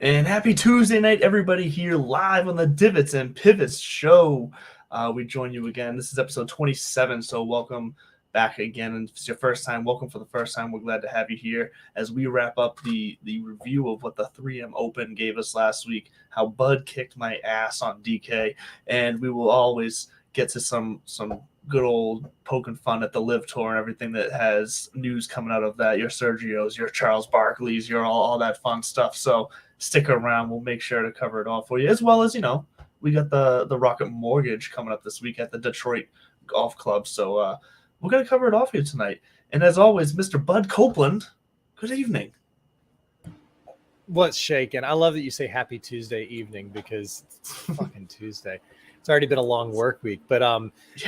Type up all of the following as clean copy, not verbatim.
And happy Tuesday night, everybody, here live on the Divots and Pivots show. We join you again. This is episode 27, so welcome back again. And if it's your first time, welcome for the first time. We're glad to have you here as we wrap up the review of what the 3M Open gave us last week, how Bud kicked my ass on DK, and we will always get to some good old poking fun at the Live Tour and everything that has news coming out of that. Your Sergios, your Charles Barkleys, your all that fun stuff. So stick around. We'll make sure to cover it all for you, as well as, we got the Rocket Mortgage coming up this week at the Detroit Golf Club. So we're going to cover it all for you tonight. And as always, Mr. Bud Copeland, good evening. What's shaking? I love that you say happy Tuesday evening because it's fucking Tuesday. It's already been a long work week, but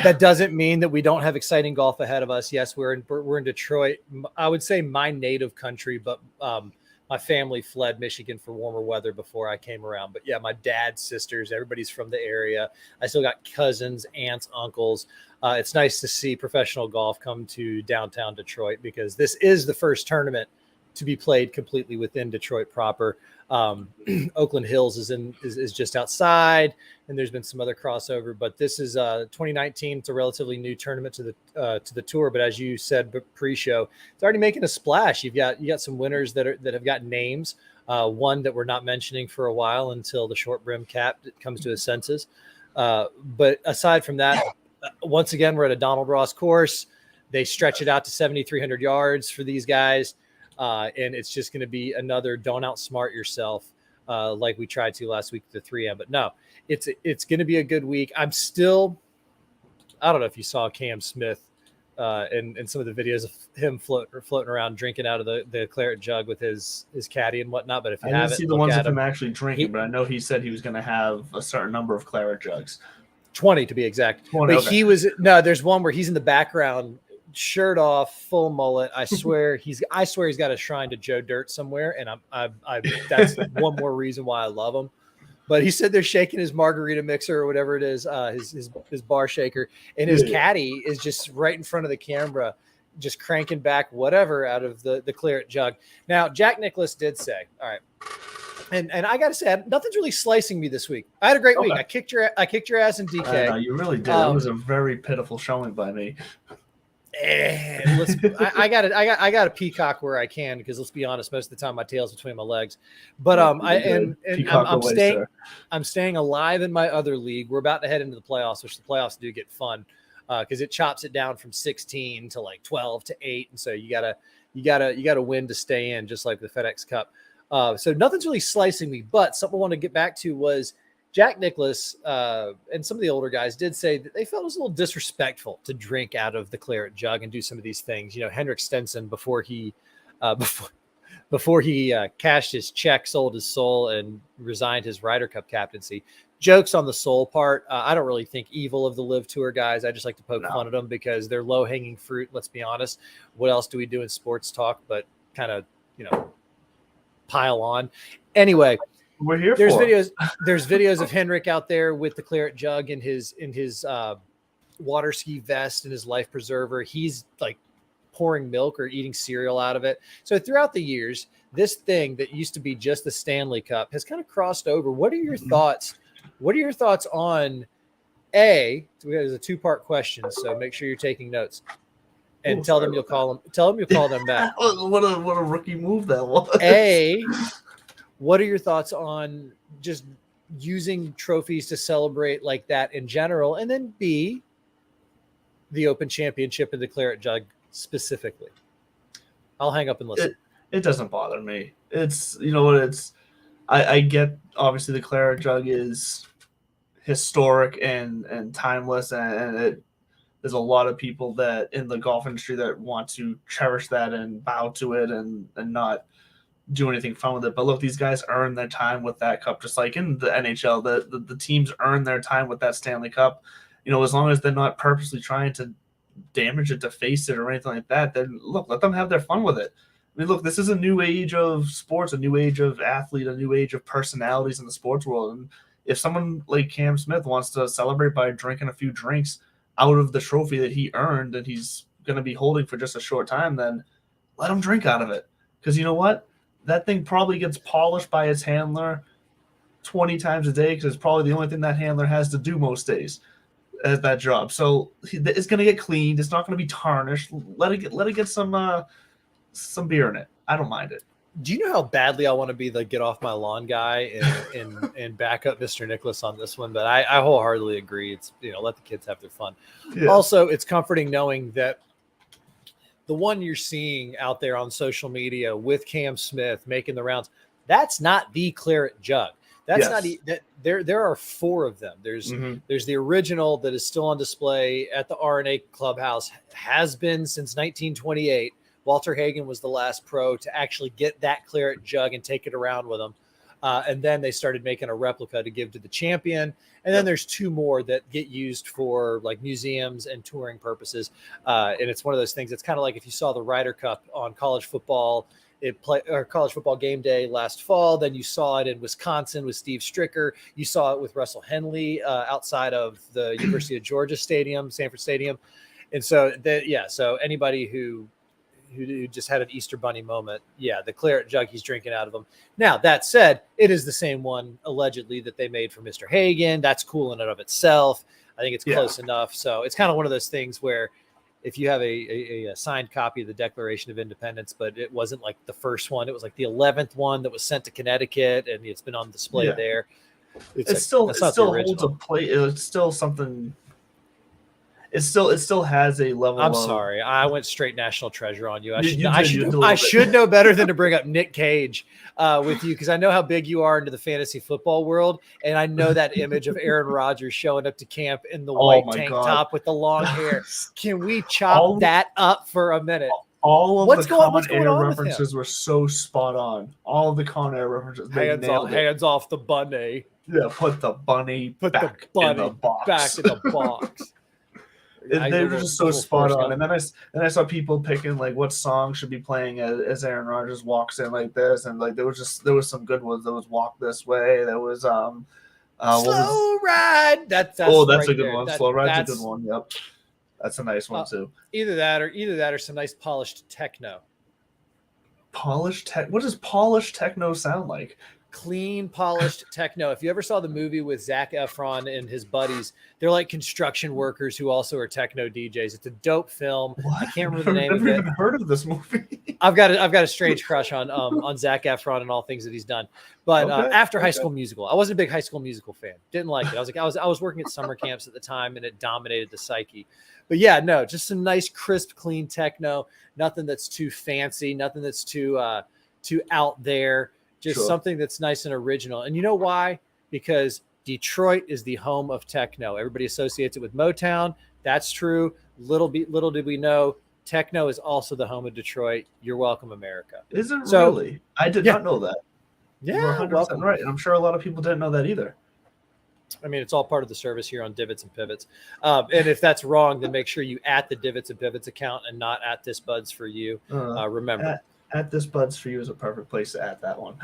that doesn't mean that we don't have exciting golf ahead of us. Yes, we're in Detroit. I would say my native country, but my family fled Michigan for warmer weather before I came around. But yeah, my dad's sisters, everybody's from the area. I still got cousins, aunts, uncles. It's nice to see professional golf come to downtown Detroit because this is the first tournament to be played completely within Detroit proper. Oakland Hills is just outside, and there's been some other crossover, but this is 2019. It's a relatively new tournament to the tour, but as you said pre-show, it's already making a splash. You got some winners that have got names. One that we're not mentioning for a while until the short brim cap comes to his senses. But aside from that, once again, we're at a Donald Ross course. They stretch it out to 7,300 yards for these guys. And it's just going to be another don't outsmart yourself like we tried to last week with the 3M. But no, it's going to be a good week. I don't know if you saw Cam Smith and some of the videos of him floating around drinking out of the claret jug with his caddy and whatnot. But if you haven't, I didn't see the ones of him actually drinking, but I know he said he was going to have a certain number of claret jugs. 20 to be exact. 20, but okay. There's one where he's in the background, shirt off, full mullet. I swear he's got a shrine to Joe Dirt somewhere, and I that's one more reason why I love him. But he said they're shaking his margarita mixer or whatever it is, his bar shaker, and his caddy is just right in front of the camera, just cranking back whatever out of the claret jug. Now, Jack Nicklaus did say, all right, and I got to say, nothing's really slicing me this week. I had a great week. I kicked your ass in DK. I know, you really did. It was a very pitiful showing by me. I got a peacock where I can, because let's be honest, most of the time my tail's between my legs. But I'm staying alive in my other league. We're about to head into the playoffs, which the playoffs do get fun because it chops it down from 16 to like 12 to 8, and so you gotta win to stay in, just like the FedEx Cup. So nothing's really slicing me, but something I want to get back to was Jack Nicklaus and some of the older guys did say that they felt it was a little disrespectful to drink out of the claret jug and do some of these things. Henrik Stenson, before he cashed his check, sold his soul, and resigned his Ryder Cup captaincy. Jokes on the soul part. I don't really think evil of the Live Tour guys. I just like to poke fun at them because they're low-hanging fruit. Let's be honest. What else do we do in sports talk but kind of, pile on? Anyway, we're here. There's videos of Henrik out there with the claret jug in his water ski vest and his life preserver. He's like pouring milk or eating cereal out of it. So throughout the years, this thing that used to be just the Stanley Cup has kind of crossed over. What are your thoughts? What are your thoughts on there's a two-part question, so make sure you're taking notes. And tell them you'll call them back. What a rookie move that was. What are your thoughts on just using trophies to celebrate like that in general? And then B, the Open Championship and the claret jug specifically. I'll hang up and listen. It doesn't bother me. It's, I get, obviously the claret jug is historic and timeless, and there's a lot of people that in the golf industry that want to cherish that and bow to it and not do anything fun with it. But look, these guys earn their time with that cup, just like in the NHL. The teams earn their time with that Stanley Cup. As long as they're not purposely trying to damage it, deface it, or anything like that, then look, let them have their fun with it. I mean, look, this is a new age of sports, a new age of athlete, a new age of personalities in the sports world. And if someone like Cam Smith wants to celebrate by drinking a few drinks out of the trophy that he earned and he's going to be holding for just a short time, then let him drink out of it. Because you know what? that thing probably gets polished by its handler 20 times a day because it's probably the only thing that handler has to do most days at that job. So it's going to get cleaned. It's not going to be tarnished. Let it get some beer in it. I don't mind it. Do you know how badly I want to be the get off my lawn guy and back up Mr. Nicholas on this one? But I wholeheartedly agree. It's, let the kids have their fun. Yeah. Also, it's comforting knowing that the one you're seeing out there on social media with Cam Smith making the rounds, that's not the claret jug. That's not that. There are 4 of them. There's the original that is still on display at the RNA Clubhouse, has been since 1928. Walter Hagen was the last pro to actually get that claret jug and take it around with him. And then they started making a replica to give to the champion. And then there's 2 more that get used for like museums and touring purposes. And it's one of those things. It's kind of like if you saw the Ryder Cup on college football, college football game day last fall. Then you saw it in Wisconsin with Steve Stricker. You saw it with Russell Henley outside of the University of Georgia Stadium, Sanford Stadium. And so so anybody who just had an Easter Bunny moment. Yeah, the claret jug he's drinking out of them. Now, that said, it is the same one, allegedly, that they made for Mr. Hagen. That's cool in and of itself. I think it's close enough. So it's kind of one of those things where if you have a signed copy of the Declaration of Independence, but it wasn't like the first one, it was like the 11th one that was sent to Connecticut, and it's been on display there. It still holds a plate. It's still something... It still has a level. I'm sorry, I went straight National Treasure on you. I should know better than to bring up Nick Cage with you, because I know how big you are into the fantasy football world, and I know that image of Aaron Rodgers showing up to camp in the white tank top with the long hair. Can we chop that up for a minute? All of the Con Air references were so spot on. All of the Con Air references. Hands off the bunny. Yeah, put the bunny in the box. Back in the box. They were just so spot on. And then I saw people picking like what song should be playing as Aaron Rodgers walks in like this, and like there was some good ones. There was Walk This Way. There was Slow Ride. That's a good one. Slow Ride's a good one. Yep, that's a nice one too. Either that or some nice polished techno. Polished tech. What does polished techno sound like? Clean, polished techno. If you ever saw the movie with Zac Efron and his buddies, they're like construction workers who also are techno DJs. It's a dope film. What? I can't remember the name of it. I've never even heard of this movie. I've got a strange crush on Zac Efron and all things that he's done. But after High School Musical, I wasn't a big High School Musical fan. Didn't like it. I was working at summer camps at the time, and it dominated the psyche. But yeah, no, just some nice, crisp, clean techno. Nothing that's too fancy. Nothing that's too out there. Just something that's nice and original. And you know why? Because Detroit is the home of techno. Everybody associates it with Motown. That's true. Little did we know, techno is also the home of Detroit. You're welcome, America. Is it really? I did not know that. Yeah, you're 100% right. And I'm sure a lot of people didn't know that either. I mean, it's all part of the service here on Divots and Pivots. And if that's wrong, then make sure you at the Divots and Pivots account and not at This Buds for You. Remember. At This Buds for You is a perfect place to add that one.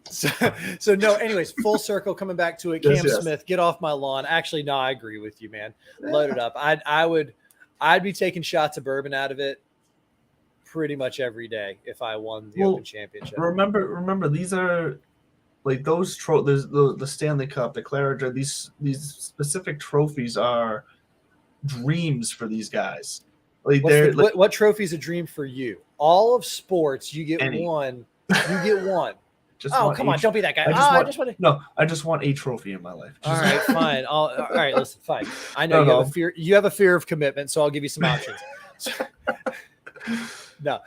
So no, anyways, full circle, coming back to it. Cam Smith, get off my lawn. Actually, no, I agree with you, man. Load it up. I'd be taking shots of bourbon out of it pretty much every day if I won the Open Championship. Remember, these are like those the Stanley Cup, the Claret, these specific trophies are dreams for these guys. Like what trophy is a dream for you? All of sports, you get one. You get one. Come on, don't be that guy. I just want a trophy in my life. All right, fine. All right, listen, fine. I know you have a fear. You have a fear of commitment, so I'll give you some options. No,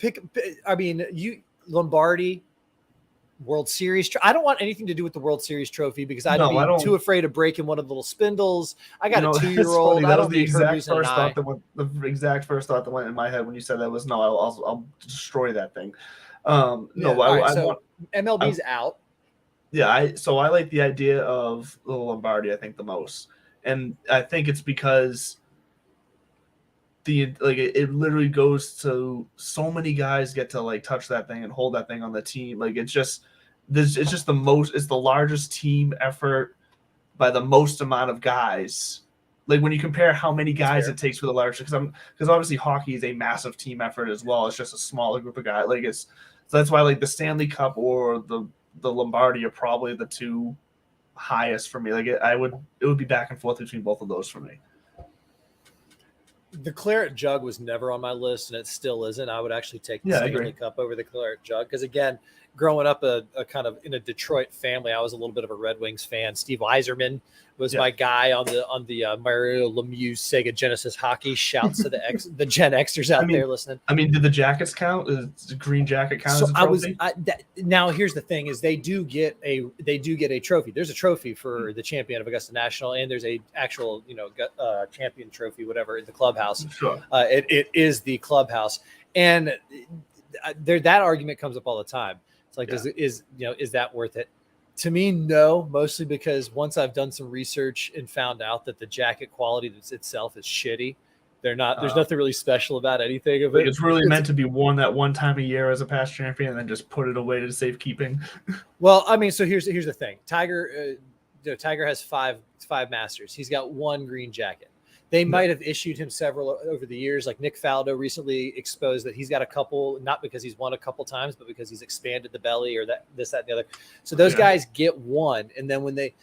you Lombardi, World Series. I don't want anything to do with the World Series trophy because I'd be too afraid of breaking one of the little spindles. I got a 2-year-old. That was the exact first thought that went in my head when you said that was I'll destroy that thing. MLB's out. Yeah, I like the idea of the Lombardi, I think, the most. And I think it's because it literally goes to so many guys get to like touch that thing and hold that thing on the team. Like it's just the largest team effort by the most amount of guys Like when you compare how many guys fair. it takes for the large, because obviously hockey is a massive team effort as well. It's just a smaller group of guys. Like so that's why like the Stanley Cup or the Lombardi are probably the two highest for me. Like it would be back and forth between both of those for me. The Claret Jug was never on my list, and it still isn't. I would actually take the Stanley Cup over the Claret Jug because, again, growing up a kind of in a Detroit family, I was a little bit of a Red Wings fan. Steve Yzerman was my guy on the Mario Lemieux Sega Genesis hockey. Shouts to the Gen Xers out there listening. I mean, did the jackets count? Does the green jacket count as a trophy? Now here's the thing: is they do get a trophy. There's a trophy for the champion of Augusta National, and there's a actual champion trophy, whatever, in the clubhouse. Sure. It is the clubhouse, and that argument comes up all the time. It's like, is that worth it? To me, no, mostly because once I've done some research and found out that the jacket quality itself is shitty. There's nothing really special about anything of it. It's really meant to be worn that one time a year as a past champion and then just put it away to safekeeping. Well, I mean, so here's the thing. Tiger has five Masters. He's got one green jacket. They might have issued him several over the years. Like Nick Faldo recently exposed that he's got a couple, not because he's won a couple times, but because he's expanded the belly or that, and the other. So those guys get one. And then when they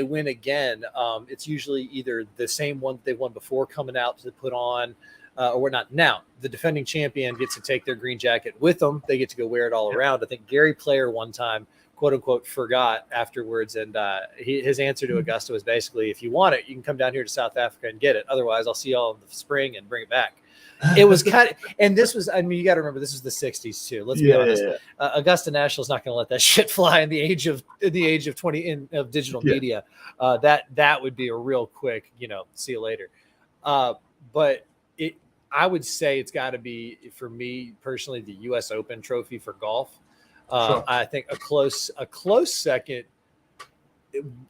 win again, it's usually either the same one they won before coming out to put on or whatnot. Now, the defending champion gets to take their green jacket with them. They get to go wear it all around. I think Gary Player one time, quote unquote, forgot afterwards. And his answer to Augusta was basically, if you want it, you can come down here to South Africa and get it. Otherwise, I'll see y'all in the spring and bring it back. It was kind of, and this was, I mean, you got to remember, this was the 60s too. Let's be honest. Augusta National is not going to let that shit fly in the age of 20 of digital media. That would be a real quick, see you later. But I would say it's got to be, for me personally, the U.S. Open trophy for golf. Sure. I think a close second.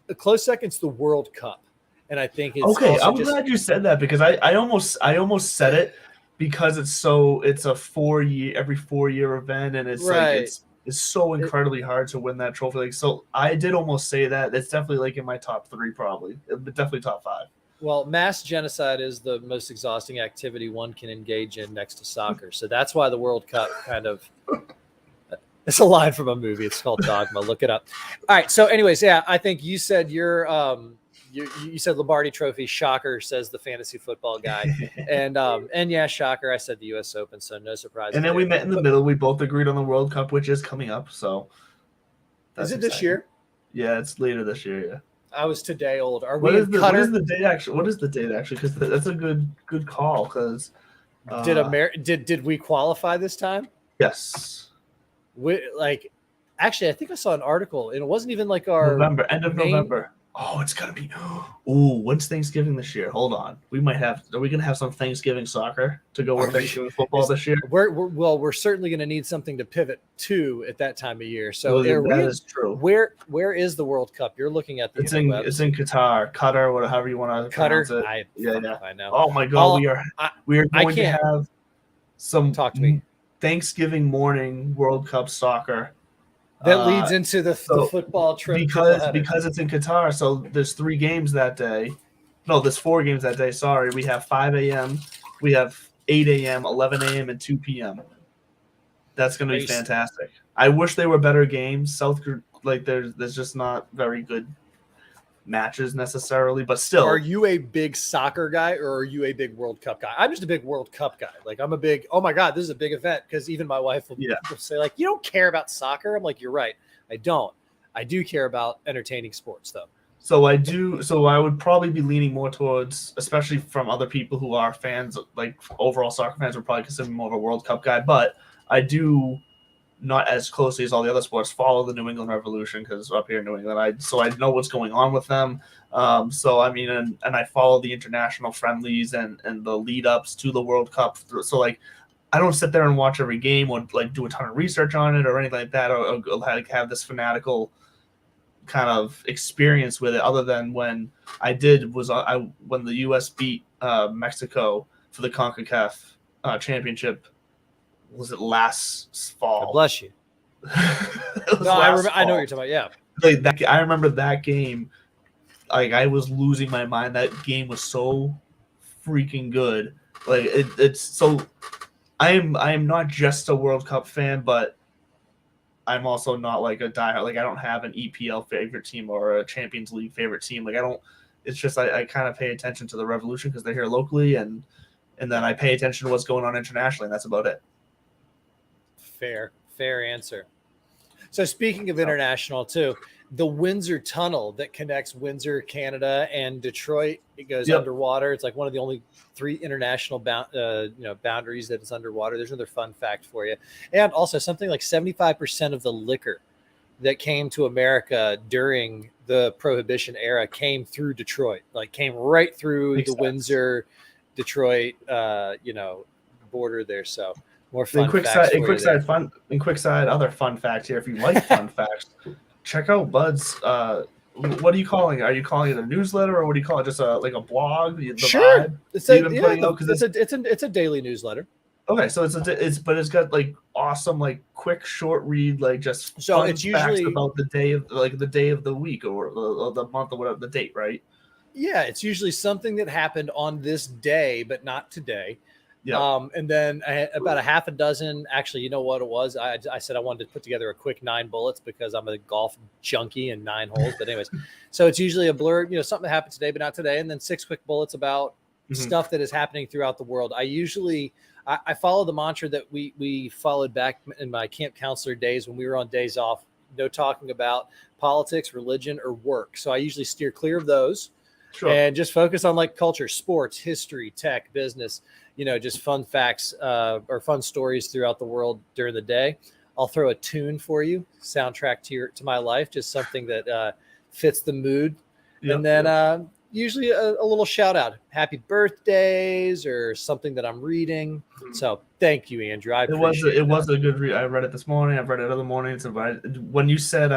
A close second's the World Cup, and I think it's okay. I'm glad you said that because I almost said it because it's a every 4 year event, and it's like it's so incredibly hard to win that trophy. Like, so I did almost say that. It's definitely like in my top 3, probably, but definitely top 5. Well, mass genocide is the most exhausting activity one can engage in next to soccer, so that's why the World Cup kind of. It's a line from a movie. It's called Dogma. Look it up. All right. So, anyways, I think you said you said Lombardi Trophy. Shocker, says the fantasy football guy, and yeah, shocker. I said the U.S. Open, so no surprise. And then we met in the middle. We both agreed on the World Cup, which is coming up. So, is it this year? Yeah, it's later this year. Yeah. I was today old. What is the date actually? What is the date actually? Because that's a good call. Because did we qualify this time? Yes. Actually, I think I saw an article, and it wasn't even like our end of November. Oh, it's gotta be. Ooh, when's Thanksgiving this year? Hold on, are we gonna have some Thanksgiving soccer to go with Thanksgiving football this year? We're certainly gonna need something to pivot to at that time of year. So that is true. Where is the World Cup? You're looking at the. It's in Qatar, whatever you want to pronounce it. I know. Oh my God, we are going to have some. Talk to me. Thanksgiving morning World Cup soccer. That leads into the football trip because it's in Qatar. So there's 3 games that day. No, there's 4 games that day. Sorry, we have 5 a.m., we have 8 a.m., 11 a.m., and 2 p.m. That's going to be fantastic. I wish they were better games. There's just not very good matches necessarily, but still. Are you a big soccer guy or are you a big World Cup guy? I'm just a big World Cup guy. Like, I'm a big, oh my God, this is a big event, because even my wife will say, like, you don't care about soccer. I'm like, you're right. I don't. I do care about entertaining sports though. So I do. So I would probably be leaning more towards, especially from other people who are fans, like overall soccer fans would probably consider me more of a World Cup guy, but I do, not as closely as all the other sports, follow the New England Revolution, because up here in New England, I know what's going on with them. So I mean, and I follow the international friendlies and the lead ups to the World Cup. So like, I don't sit there and watch every game or like do a ton of research on it or anything like that, or like have this fanatical kind of experience with it. Other than when when the U.S. beat Mexico for the CONCACAF championship. Was it last fall? God bless you. No, I know what you're talking about. Yeah, I remember that game. like I was losing my mind. That game was so freaking good. Like it's so. I am not just a World Cup fan, but I'm also not like a diehard. Like I don't have an EPL favorite team or a Champions League favorite team. Like I don't. It's just I kind of pay attention to the Revolution because they're here locally, and then I pay attention to what's going on internationally, and that's about it. Fair answer. So speaking of international too, the Windsor Tunnel that connects Windsor, Canada, and Detroit, it goes underwater. It's like one of the only 3 international boundaries that is underwater. There's another fun fact for you. And also something like 75% of the liquor that came to America during the Prohibition era came through Detroit, like came right through Makes the sense. Windsor, Detroit, border there. So more fun facts. Quick side, other fun fact here. If you like fun facts, check out Bud's. What are you calling it? Are you calling it a newsletter, or what do you call it? Just like a blog? Sure, it's a daily newsletter. Okay, so it's got like awesome, like quick short read, like just so it's usually about the day of the week or the month or whatever the date, right? Yeah, it's usually something that happened on this day, but not today. Yeah. And then about a half a dozen. Actually, you know what it was? I said I wanted to put together a quick 9 bullets because I'm a golf junkie and 9 holes. But anyways, so it's usually a blurb, something that happened today, but not today, and then 6 quick bullets about stuff that is happening throughout the world. I follow the mantra that we followed back in my camp counselor days when we were on days off. No talking about politics, religion, or work. So I usually steer clear of those. Sure. And just focus on like culture, sports, history, tech, business, just fun facts or fun stories throughout the world during the day. I'll throw a tune for you, soundtrack to my life, just something that fits the mood. And then usually a little shout out, happy birthdays or something that I'm reading. So thank you, Andrew. It was a good read. I read it this morning. I've read it other mornings. When you said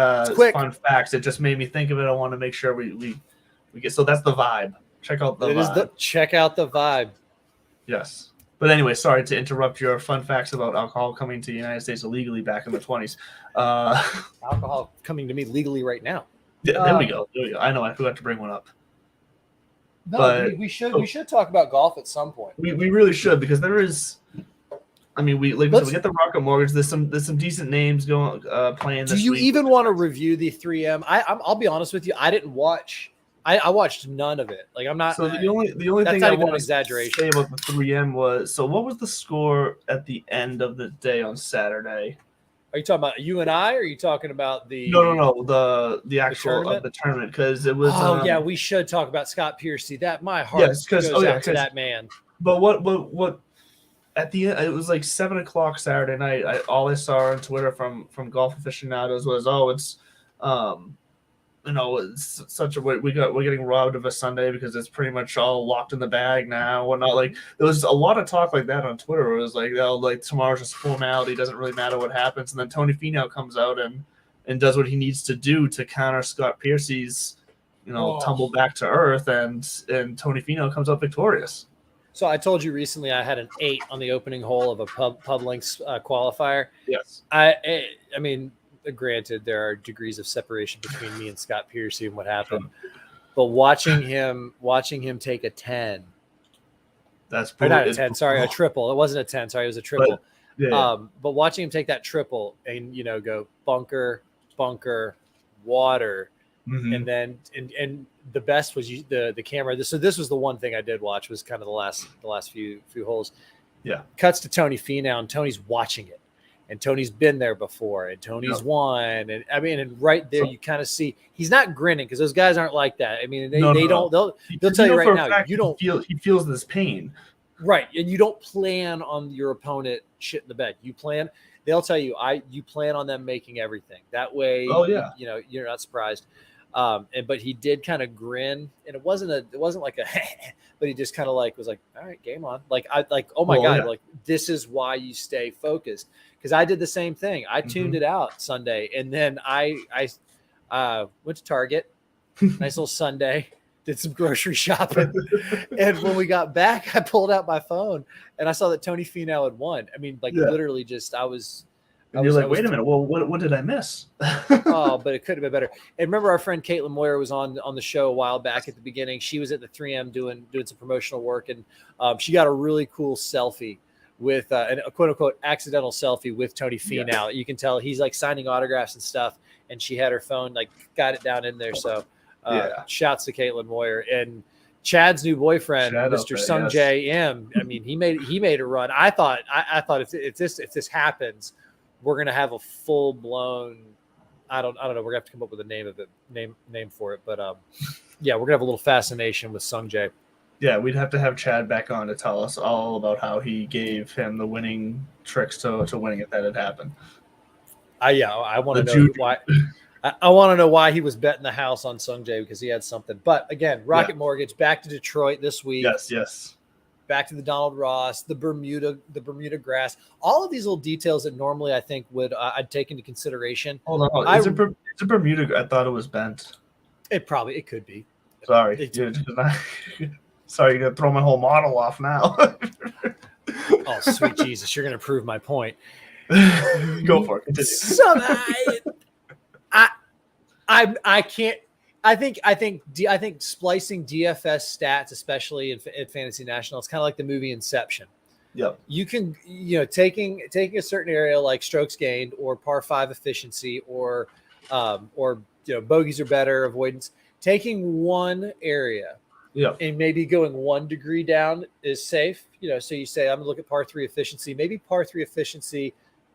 fun facts, it just made me think of it. I want to make sure we get, so that's the vibe. Check out the vibe. Check out the vibe. Yes. But anyway, sorry to interrupt your fun facts about alcohol coming to the United States illegally back in the 20s. Alcohol coming to me legally right now. Yeah, there we go. I know. I forgot to bring one up. No, but we should talk about golf at some point. We really should, because there is. I mean, we get the Rocket Mortgage. There's some decent names going playing. Do you even want to review the 3M? I'll be honest with you. I didn't watch. I watched none of it. Like I'm not. So the only thing I want to say about the 3M was, so what was the score at the end of the day on Saturday? Are you talking about you and I? Or are you talking about the? No. The actual of the tournament, because it was. Oh yeah, we should talk about Scott Piercy. That my heart goes out to that man. But what? At the end, it was like 7:00 Saturday night. All I saw on Twitter from golf aficionados was, it's, it's such a we're getting robbed of a Sunday because it's pretty much all locked in the bag now. Whatnot. Like there was a lot of talk like that on Twitter. It was like, like tomorrow's just formality. It doesn't really matter what happens. And then Tony Finau comes out and does what he needs to do to counter Scott Piercy's, tumble back to earth, and Tony Finau comes out victorious. So I told you recently I had an 8 on the opening hole of a pub links qualifier. Yes. I mean, granted, there are degrees of separation between me and Scott Piercy and what happened, but watching him take a 10. That's not a 10. Sorry, a triple. It wasn't a 10. Sorry, it was a triple. But watching him take that triple and go bunker, water, and then and the best was the camera. So this was the one thing I did watch, was kind of the last few holes. Yeah. Cuts to Tony Finau, and Tony's watching it. And Tony's been there before, and Tony's won. And I mean, and right there, you kind of see he's not grinning, because those guys aren't like that. I mean, they'll tell you right now, you don't feel, he feels this pain. Right. And you don't plan on your opponent shit in the bed. They'll tell you, you plan on them making everything that way. Oh yeah. You're not surprised. But he did kind of grin, and it wasn't like a, but he just kind of was like, all right, game on. Oh my God, yeah. This is why you stay focused. Cause I did the same thing. I tuned it out Sunday, and then I went to Target, nice little Sunday, did some grocery shopping. And when we got back, I pulled out my phone and I saw that Tony Finau had won. I mean, literally just, I was And you're like, wait a minute. Well, what did I miss? Oh, but it could have been better. And remember, our friend Caitlin Moyer was on the show a while back at the beginning. She was at the 3M doing some promotional work, and she got a really cool selfie with a quote unquote accidental selfie with Tony Finau. You can tell he's like signing autographs and stuff, and she had her phone got it down in there. So shouts to Caitlin Moyer and Chad's new boyfriend, Mr. Sung Jae Im. I mean, he made a run. I thought if this happens, we're gonna have a full blown. I don't know. We're gonna have to come up with a name for it, but we're gonna have a little fascination with Sung Jae. Yeah, we'd have to have Chad back on to tell us all about how he gave him the winning tricks to winning it that had happened. I want to know why. I want to know why he was betting the house on Sung Jae, because he had something. But again, Rocket Mortgage back to Detroit this week. Yes. Back to the Donald Ross, the Bermuda grass. All of these little details that normally I think I'd take into consideration. Hold on, is it Bermuda? I thought it was bent. It could be. Sorry, sorry, you're gonna throw my whole model off now. Oh, sweet Jesus, you're gonna prove my point. Go for it. Continue. I can't. I think splicing DFS stats, especially at Fantasy National, it's kind of like the movie Inception. Yep. You can, taking a certain area like strokes gained or par 5 efficiency or bogeys are better, avoidance. Taking one area, and maybe going 1 degree down is safe. So you say I'm gonna look at par 3 efficiency, maybe par 3 efficiency,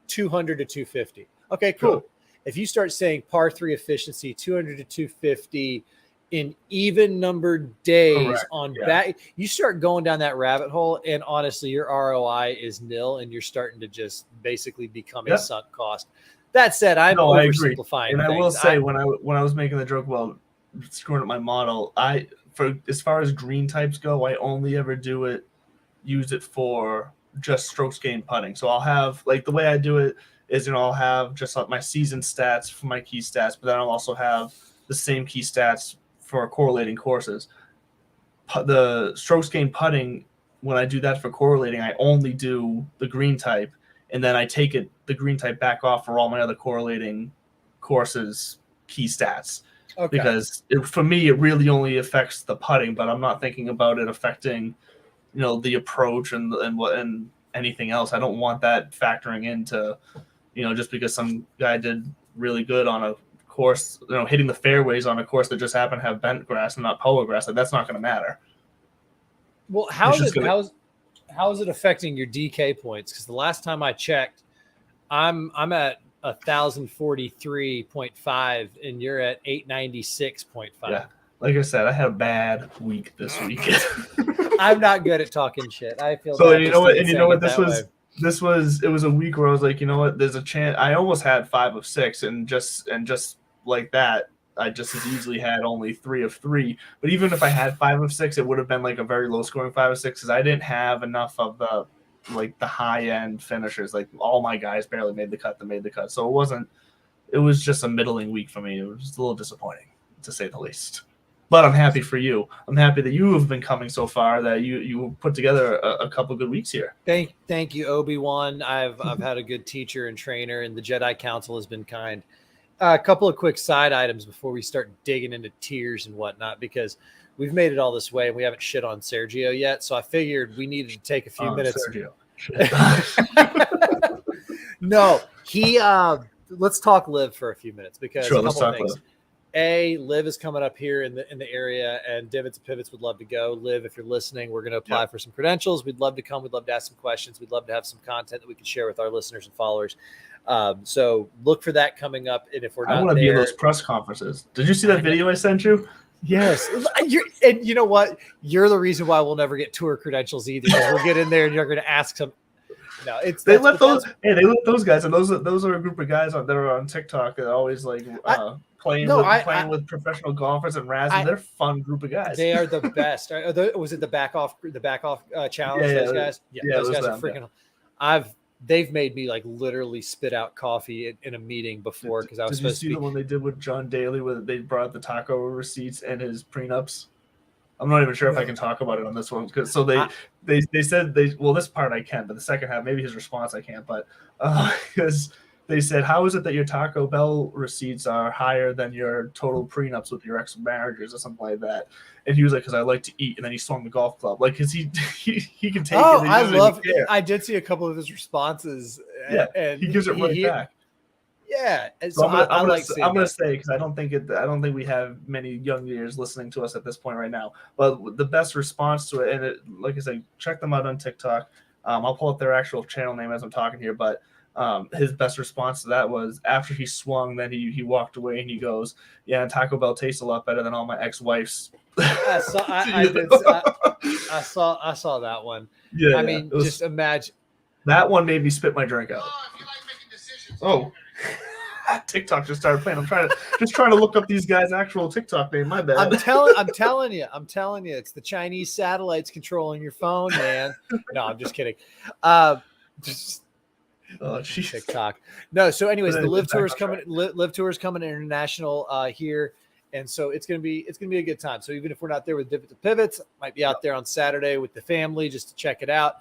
200 to 250. Okay, cool. If you start saying par 3 efficiency, 200 to 250 in even numbered days back, you start going down that rabbit hole, and honestly, your ROI is nil, and you're starting to just basically become a sunk cost. That said, I'm oversimplifying. And I will say, when I was making the joke about screwing up my model, for as far as green types go, I only ever use it for just strokes gained putting. So I'll have, like, the way I do it is, I'll have just like my season stats for my key stats, but then I'll also have the same key stats for correlating courses. The strokes gained putting, when I do that for correlating, I only do the green type, and then I take the green type back off for all my other correlating courses key stats. Okay. Because for me, it really only affects the putting, but I'm not thinking about it affecting, the approach and anything else. I don't want that factoring into, just because some guy did really good on a course, hitting the fairways on a course that just happened to have bent grass and not polo grass. That's not going to matter. Well, how is it affecting your DK points? Because the last time I checked, I'm at 1,043.5 and you're at 896.5. Yeah. Like I said, I had a bad week this week. I'm not good at talking shit. I feel so. You know what? It was a week where I was like, there's a chance. I almost had 5 of 6, and just like that, I just as easily had only 3 of 3. But even if I had 5 of 6, it would have been like a very low scoring 5 of 6, because I didn't have enough of the high end finishers. Like, all my guys barely made the cut. So it was just a middling week for me. It was just a little disappointing, to say the least. But I'm happy for you. I'm happy that you have been coming so far, that you put together a couple good weeks here. Thank you, Obi-Wan. I've had a good teacher and trainer, and the Jedi Council has been kind. A couple of quick side items before we start digging into tiers and whatnot, because we've made it all this way and we haven't shit on Sergio yet. So I figured we needed to take a few minutes. Sergio. No, let's talk Liv for a few minutes, because a couple of things. Liv is coming up here in the area, and Divots and Pivots would love to go. Liv, if you're listening, we're going to apply for some credentials. We'd love to come. We'd love to ask some questions. We'd love to have some content that we can share with our listeners and followers. So look for that coming up. And if we're not, I want to be in those press conferences. Did you see that video I sent you? Yes. And you know what? You're the reason why we'll never get tour credentials either. Because we'll get in there and you're going to ask some. No, they let those guys, and those are a group of guys that are on TikTok that always playing with professional golfers and razzing. They're a fun group of guys. They are the best. Was it the back off challenge? Yeah, those guys. Yeah, those guys are freaking. Yeah. They've made me literally spit out coffee in a meeting before, because I was supposed to. Did you see the one they did with John Daly, where they brought up the taco receipts and his prenups? I'm not even sure if I can talk about it on this one, because they said this part I can, but the second half, maybe his response I can't, but because they said, "How is it that your Taco Bell receipts are higher than your total prenups with your ex-marriages or something like that?" And he was like, "Because I like to eat." And then he swung the golf club, like, because he can take it. Oh, And he I doesn't even love. care. I did see a couple of his responses, Yeah, and he gives it right back. yeah. And So so I like seeing I'm gonna that. say, because I don't think we have many young ears listening to us at this point right now. But the best response to it, and like I said, check them out on TikTok. I'll pull up their actual channel name as I'm talking here, but his best response to that was after he swung, then he walked away and he goes, "Yeah, Taco Bell tastes a lot better than all my ex-wife's." I saw. I You did. know? I saw that one. Yeah, I yeah. mean, It was, just imagine. that one made me spit my drink out. Oh. TikTok just started playing. I'm trying to look up these guys' actual TikTok name. My bad. I'm telling you, it's the Chinese satellites controlling your phone, man. No, I'm just kidding. Just Oh, geez. TikTok. No, so anyways, the live tour is Back on coming. Live tour is coming international here, and so it's gonna be a good time. So even if we're not there with Divots and Pivots, might be out there on Saturday with the family just to check it out.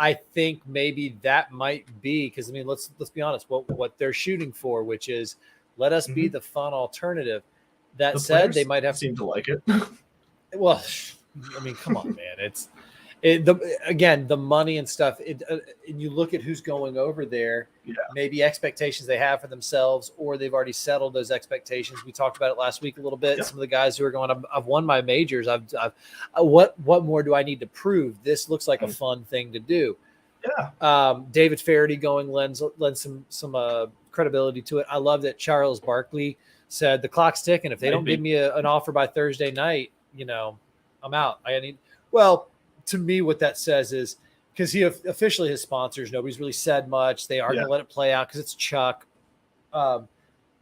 I think maybe that might be because I mean let's be honest, what they're shooting for, which is let us be the fun alternative. That The said, they players might have seem to like it. well, I mean, come on, man. Again, the money and stuff. And you look at who's going over there. Yeah. Maybe expectations they have for themselves, or they've already settled those expectations. We talked about it last week a little bit. Yeah. Some of the guys who are going, I've won my majors. What more do I need to prove? This looks like a fun thing to do. Yeah. David Faraday going lends some credibility to it. I love that Charles Barkley said the clock's ticking. If they don't give me an offer by Thursday night, I'm out. Well, to me, what that says is because he officially has sponsors. Nobody's really said much. They are going to let it play out because it's Chuck. But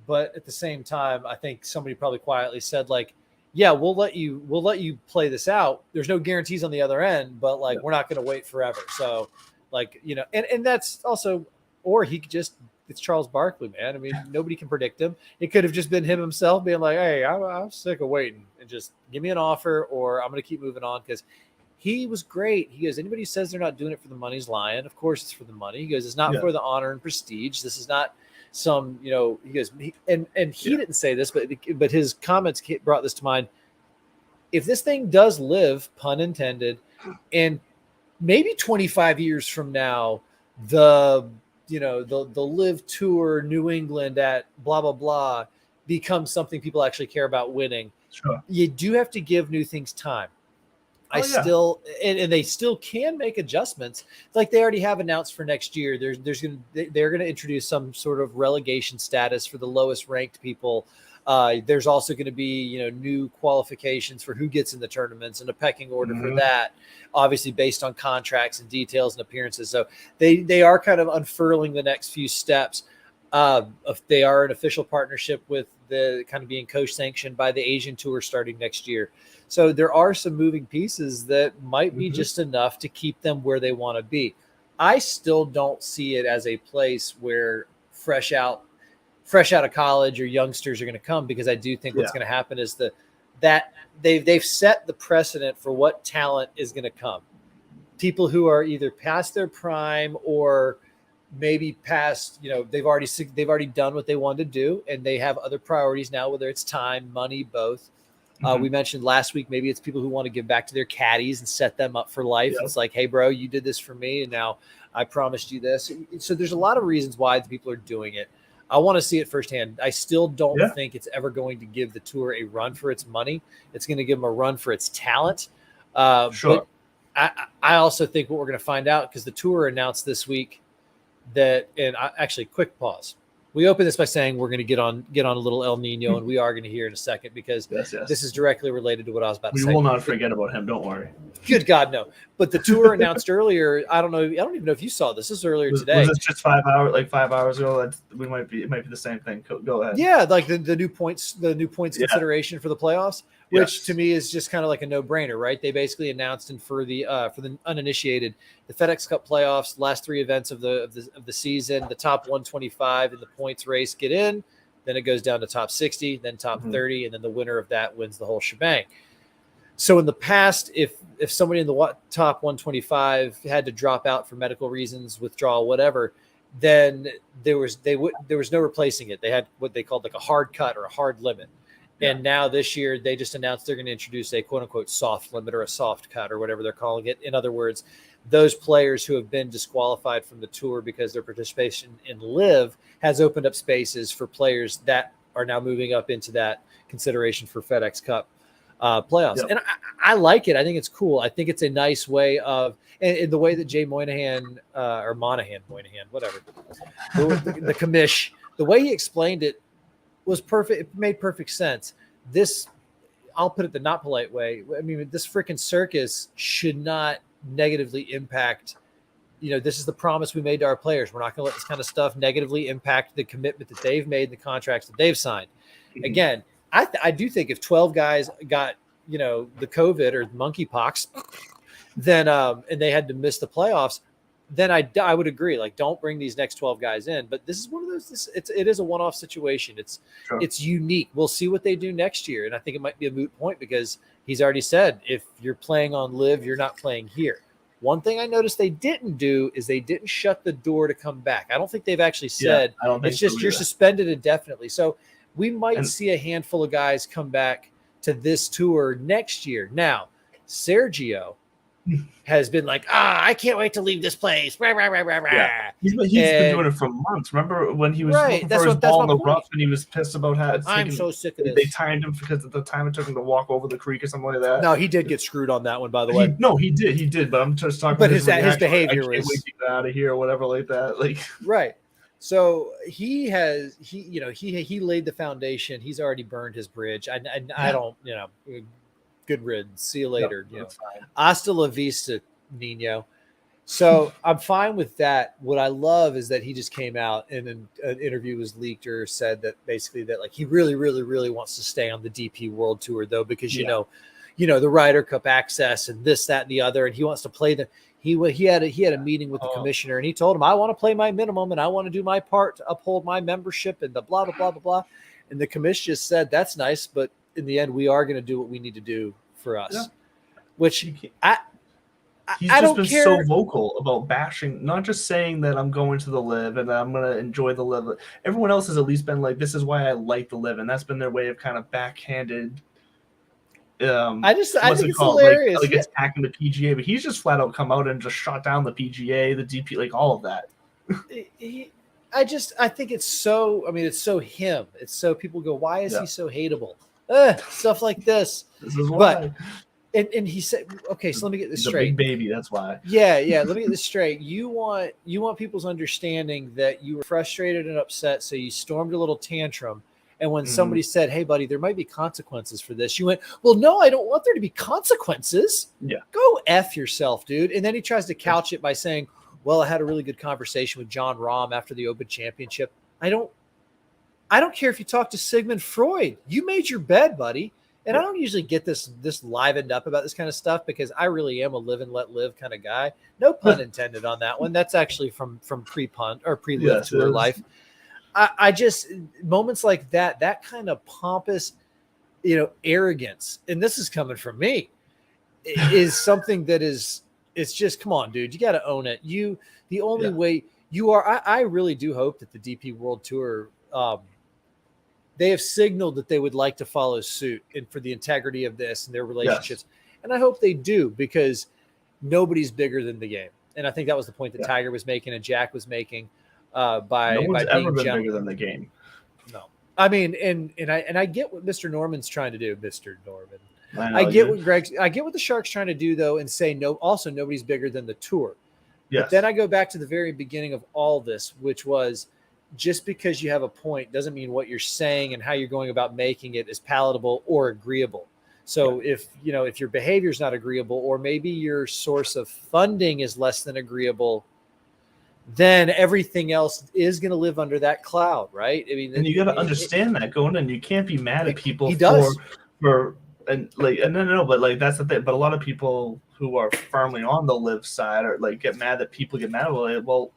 at the same time, I think somebody probably quietly said like, yeah, we'll let you play this out. There's no guarantees on the other end, but like, we're not going to wait forever. So like, and that's also, or he could just, it's Charles Barkley, man. I mean, nobody can predict him. It could have just been him himself being like, hey, I'm sick of waiting and just give me an offer or I'm going to keep moving on. Cause he was great. He goes, anybody who says they're not doing it for the money is lying. Of course it's for the money. He goes, it's not for the honor and prestige. This is not some, he goes, he didn't say this, but his comments brought this to mind. If this thing does live, pun intended, and maybe 25 years from now, the live tour New England at blah, blah, blah becomes something people actually care about winning. Sure. You do have to give new things time. And they still can make adjustments. Like they already have announced for next year, they're going to introduce some sort of relegation status for the lowest ranked people. There's also going to be, new qualifications for who gets in the tournaments and a pecking order for that, obviously based on contracts and details and appearances. So they are kind of unfurling the next few steps. They are an official partnership with the kind of being co-sanctioned by the Asian Tour starting next year. So there are some moving pieces that might be just enough to keep them where they want to be. I still don't see it as a place where fresh out of college or youngsters are going to come, because I do think what's going to happen is that they've set the precedent for what talent is going to come. People who are either past their prime or maybe past, they've already done what they wanted to do and they have other priorities now, whether it's time, money, both. We mentioned last week, maybe it's people who want to give back to their caddies and set them up for life. Yep. It's like, hey, bro, you did this for me, and now I promised you this. So there's a lot of reasons why the people are doing it. I want to see it firsthand. I still don't think it's ever going to give the tour a run for its money. It's going to give them a run for its talent. But I also think what we're going to find out, because the tour announced this week that, and actually, quick pause. We open this by saying we're going to get on a little El Nino, and we are going to hear in a second, because this is directly related to what I was about to say. We will not forget about him. Don't worry. Good God, no. But the tour announced earlier. I don't even know if you saw this. This was earlier today. Was this just 5 hours ago? It might be the same thing. Go ahead. Yeah, like the new points consideration for the playoffs, which to me is just kind of like a no-brainer, right? They basically announced, and for the uninitiated, the FedEx Cup playoffs, last three events of the season, the top 125 in the points race get in, then it goes down to top 60, then top 30, and then the winner of that wins the whole shebang. So in the past, if somebody in the top 125 had to drop out for medical reasons, withdrawal, whatever, then there was no replacing it. They had what they called like a hard cut or a hard limit. Yeah. And now this year they just announced they're going to introduce a quote unquote soft limit or a soft cut or whatever they're calling it. In other words, those players who have been disqualified from the tour because their participation in LIV has opened up spaces for players that are now moving up into that consideration for FedEx Cup playoffs. Yep. And I like it. I think it's cool. I think it's a nice way of, and the way that Jay Moynihan or Moynihan, whatever, the commish, the way he explained it was perfect. It made perfect sense. This, I'll put it the not polite way. I mean, this freaking circus should not negatively impact, this is the promise we made to our players. We're not going to let this kind of stuff negatively impact the commitment that they've made, the contracts that they've signed. Mm-hmm. Again, I do think if 12 guys got, the COVID or monkeypox, then and they had to miss the playoffs, then I would agree. Like, don't bring these next 12 guys in. But this is one of those. It is a one-off situation. It's unique. We'll see what they do next year, and I think it might be a moot point because he's already said if you're playing on LIV, you're not playing here. One thing I noticed they didn't do is they didn't shut the door to come back. I don't think they've actually said it's just you're suspended indefinitely. So we might see a handful of guys come back to this tour next year. Now, Sergio has been like, I can't wait to leave this place. Rah, rah, rah, rah, rah. Yeah. He's been doing it for months. Remember when he was looking for his ball in the rough and he was pissed about how I'm so sick of this. They timed him because at the time it took him to walk over the creek or something like that. No, he did get screwed on that one, by the way. He did. But I'm just talking about his behavior I can't wait to get out of here or whatever like that. Like right. So he laid the foundation. He's already burned his bridge. I don't, good riddance. See you later. No, Hasta la vista, Nino. So I'm fine with that. What I love is that he just came out and an interview was leaked or said that basically that like he really, really, really wants to stay on the DP World Tour though, because the Ryder Cup access and this, that, and the other, and he wants to play the. He had a meeting with the commissioner and he told him, I want to play my minimum and I want to do my part to uphold my membership and the blah, blah, blah, blah, blah. And the commission just said, that's nice. But in the end, we are going to do what we need to do for us, which he's I just don't been care. So vocal about bashing, not just saying that I'm going to the LIV and I'm going to enjoy the LIV. Everyone else has at least been like, this is why I like the LIV. And that's been their way of kind of backhanded. I think it's hilarious. Like attacking the PGA, but he's just flat out come out and just shot down the PGA, the DP, like all of that. I think it's so. I mean, it's so him. It's so people go, why is he so hateable? Stuff like this. This is why. But and he said, okay, so let me get this he's straight. A big baby, that's why. Yeah. Let me get this straight. You want people's understanding that you were frustrated and upset, so you stormed a little tantrum. And when somebody said, hey, buddy, there might be consequences for this, you went, well, no, I don't want there to be consequences. Yeah. Go F yourself, dude. And then he tries to couch it by saying, well, I had a really good conversation with John Rahm after the Open Championship. I don't care if you talk to Sigmund Freud. You made your bed, buddy. And I don't usually get this livened up about this kind of stuff because I really am a live and let live kind of guy. No pun intended on that one. That's actually from pre-punt or pre-live tour life. I just moments like that kind of pompous, arrogance, and this is coming from me, is something that it's just, come on, dude, you got to own it. The only way you are, I really do hope that the DP World Tour, they have signaled that they would like to follow suit and for the integrity of this and their relationships. Yes. And I hope they do because nobody's bigger than the game. And I think that was the point that Tiger was making and Jack was making. No one's ever been bigger than the game. No, I mean, and I get what Mr. Norman's trying to do, Mr. Norman. I get what the Sharks trying to do though, and say no. Also, nobody's bigger than the tour. Yes. But then I go back to the very beginning of all this, which was just because you have a point doesn't mean what you're saying and how you're going about making it is palatable or agreeable. So if your behavior is not agreeable, or maybe your source of funding is less than agreeable, then everything else is going to live under that cloud, right? I mean, and you got to understand that going in. You can't be mad at people but like that's the thing. But a lot of people who are firmly on the LIV side or like get mad that people get mad about it. Well,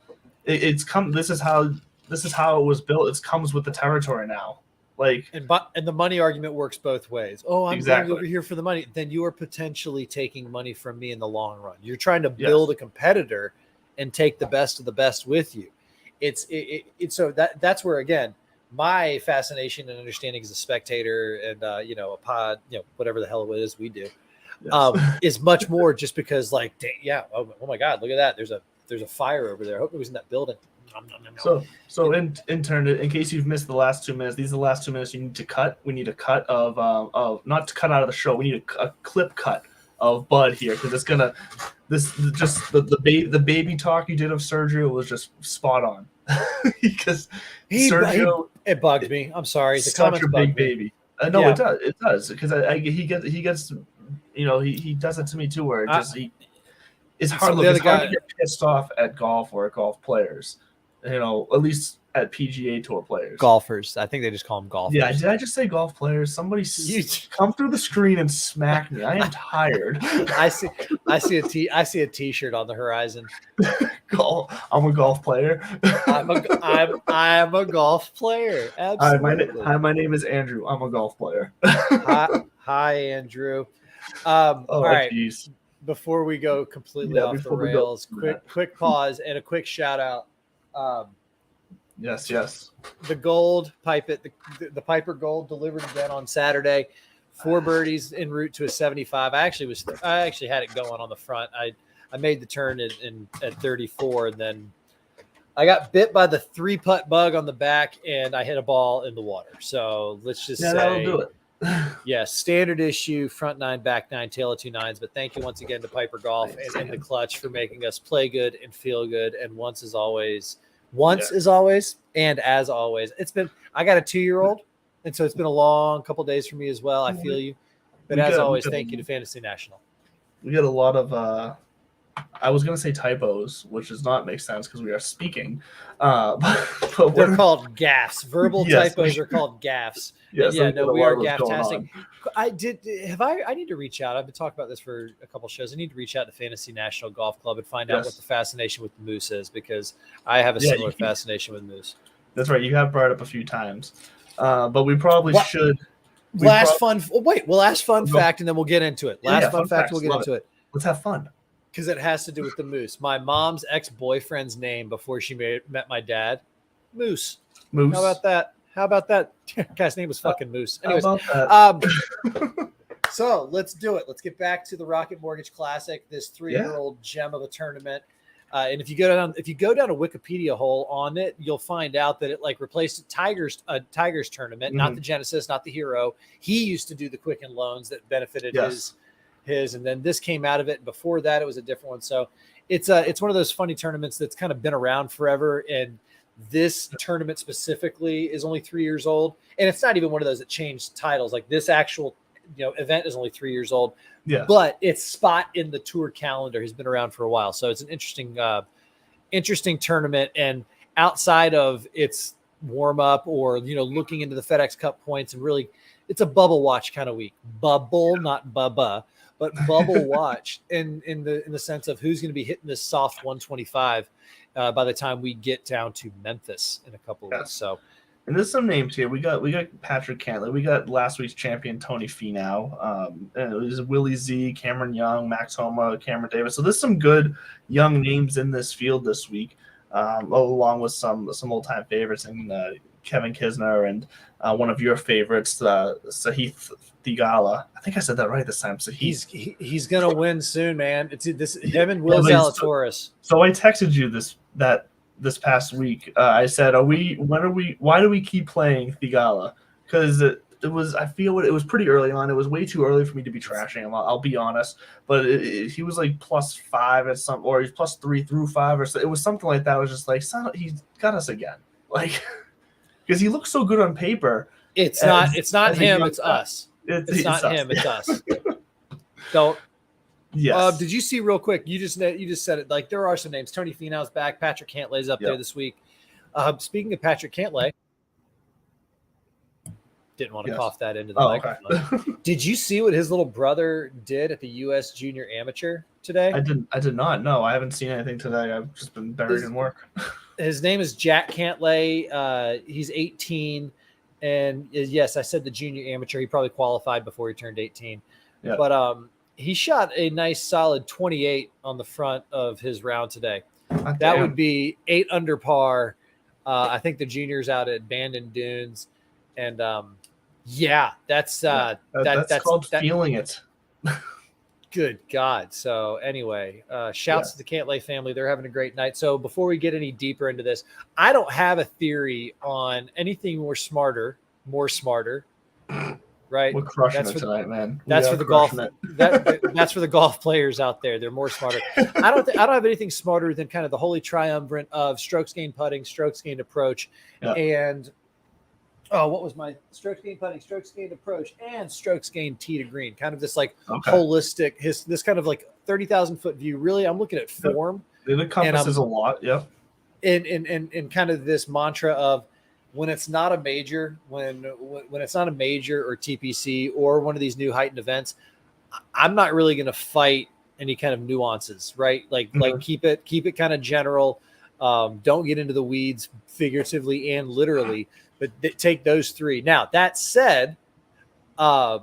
it's come. This is how it was built. It comes with the territory now. Like and the money argument works both ways. Oh, I'm going over here for the money. Then you are potentially taking money from me in the long run. You're trying to build a competitor and take the best of the best with you. It's so that's where, again, my fascination and understanding as a spectator and a pod, whatever the hell it is we do, Yes. is much more just because, like, oh my God, look at that, there's a fire over there. I hope it was in that building. So in turn, in case you've missed the last 2 minutes, these are the last 2 minutes you need to cut. We need a cut of not to cut out of the show. We need a clip cut of Bud here, because it's gonna the baby talk you did of Sergio was just spot on. Because Sergio, it bugged me. I'm sorry. The such comments a big bugged me. baby. No, it does because he gets he does it to me too, where it's hard. Look, it's hard to get pissed off at golf or at golf players, at least at PGA Tour players. Golfers. I think they just call them golfers. Yeah, did I just say golf players? Somebody come through the screen and smack me. I am tired. I see a T-shirt on the horizon. I'm a golf player. I'm a golf player. Absolutely. Hi, my name is Andrew. I'm a golf player. Hi, Andrew. All right. Geez. Before we go completely off the rails, quick pause and a quick shout out. Yes. The gold the Piper Gold delivered again on Saturday. 4 birdies en route to a 75. I actually had it going on the front. I made the turn at 34, and then I got bit by the 3-putt bug on the back, and I hit a ball in the water. So let's just say that'll do it. Yes, standard issue, front 9, back 9, tail of 2 9s. But thank you once again to Piper Golf and the Clutch for making us play good and feel good. And once as always, and as always, I got a 2-year-old, and so it's been a long couple days for me as well. I feel you. But as always, thank you to Fantasy National. We get a lot of I was going to say typos, which does not make sense because we are speaking. But they're called gaffes. Verbal typos are called gaffes. Yes, we are gaff-tastic. I need to reach out. I've been talking about this for a couple shows. I need to reach out to Fantasy National Golf Club and find out what the fascination with the moose is, because I have a similar fascination with moose. That's right. You have brought it up a few times. But we probably should. We'll ask fun fact, and then we'll get into it. Fun fact, we'll get into it. Let's have fun. Because it has to do with the moose. My mom's ex-boyfriend's name before she met my dad, Moose. Moose. How about that? Guy's name was fucking Moose. Anyways, so let's do it. Let's get back to the Rocket Mortgage Classic, this 3-year-old gem of a tournament. And if you go down a Wikipedia hole on it, you'll find out that it replaced Tigers tournament, not the Genesis, not the Hero. He used to do the Quicken Loans that benefited his, and then this came out of it. Before that, it was a different one. So it's one of those funny tournaments that's kind of been around forever. And this tournament specifically is only 3 years old, and it's not even one of those that changed titles. Like this actual event is only 3 years old. Yeah. But its spot in the tour calendar has been around for a while. So it's an interesting tournament. And outside of its warm up or looking into the FedEx Cup points, and really it's a bubble watch kind of week. Bubble, not Bubba. But bubble watch in the sense of who's going to be hitting this soft 125 by the time we get down to Memphis in a couple of weeks. So, and there's some names here. We got Patrick Cantlay. We got last week's champion Tony Finau. And it was Willie Z, Cameron Young, Max Homa, Cameron Davis. So there's some good young names in this field this week, along with some old time favorites and Kevin Kisner and one of your favorites, Sahith Theegala. I think I said that right this time. So he's gonna win soon, man. It's him and Will Zalatoris. So I texted you this past week. I said, why do we keep playing Theegala? Because it was pretty early on. It was way too early for me to be trashing him. I'll be honest, but he was like +5 at some, or he's +3 through 5, or so. It was something like that. It was just like, he's got us again, like. Because he looks so good on paper. It's not him. It's us. It's not him. It's us. Don't. Yes. Did you see real quick? You just said it. Like there are some names. Tony Finau's back. Patrick Cantlay's up there this week. Speaking of Patrick Cantlay, didn't want to cough that into the microphone. Okay. Did you see what his little brother did at the U.S. Junior Amateur today? I did not. No, I haven't seen anything today. I've just been buried in work. His name is Jack Cantlay. He's 18. And yes, I said the junior amateur. He probably qualified before he turned 18. Yeah. But he shot a nice solid 28 on the front of his round today. That would be 8 under par I think the juniors out at Bandon Dunes, and yeah, that's That's called that. feeling it. Good God. So anyway, shouts to the Cantlay family. They're having a great night. So before we get any deeper into this, I don't have a theory on anything more smarter, right? We're crushing That's it tonight, man. That's for the golf. It. That's for the golf players out there. They're more smarter. I don't have anything smarter than kind of the holy triumvirate of strokes gained putting, strokes gained approach, and what was my strokes gained putting, strokes gained approach, and strokes gained tee to green? Kind of this like holistic, this kind of like 30,000 foot view. Really, I'm looking at form. It encompasses a lot. Yep. And kind of this mantra of when it's not a major, when it's not a major or TPC or one of these new heightened events, I'm not really going to fight any kind of nuances, right? Like keep it kind of general. Don't get into the weeds figuratively and literally. But take those three. Now, that said, I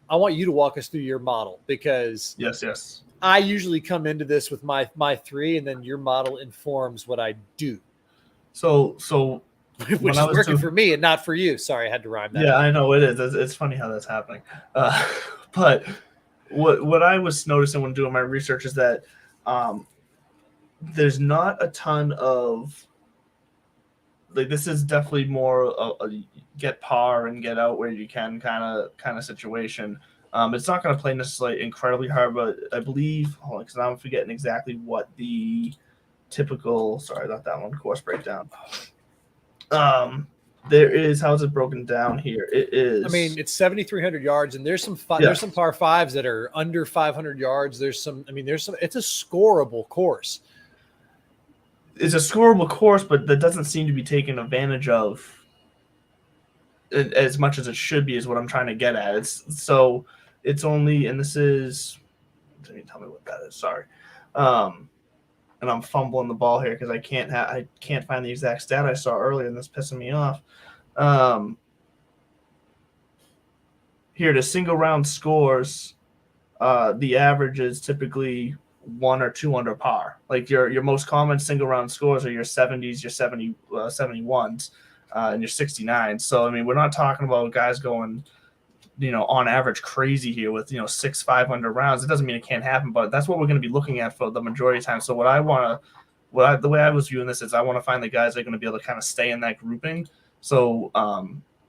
want you to walk us through your model because yes, I usually come into this with my three, and then your model informs what I do. So which is working for me and not for you. Sorry, I had to rhyme that. Yeah, I know it is. It's funny how that's happening. But what I was noticing when doing my research is that there's not a ton of like this is definitely more a get par and get out where you can kind of situation. It's not going to play necessarily incredibly hard, but I believe because I'm forgetting exactly what the typical not that one course breakdown. There is how is it broken down here? It is. I mean, it's 7,300 yards, and there's some par fives that are under 500 yards. There's some. It's a scoreable course. It's a scoreable course, but that doesn't seem to be taken advantage of as much as it should be. Is what I'm trying to get at. It's only, and this is. Tell me what that is. Sorry. And I'm fumbling the ball here because I can't find the exact stat I saw earlier, and that's pissing me off. Here, the single round scores, the average is typically 1 or 2 under par. Like your most common single round scores are your 70s, your 71s, and your 69s. So I mean, we're not talking about guys going, on average crazy here with 6 500 rounds. It doesn't mean it can't happen, but that's what we're going to be looking at for the majority of time. So the way I was viewing this is I want to find the guys that are going to be able to kind of stay in that grouping. So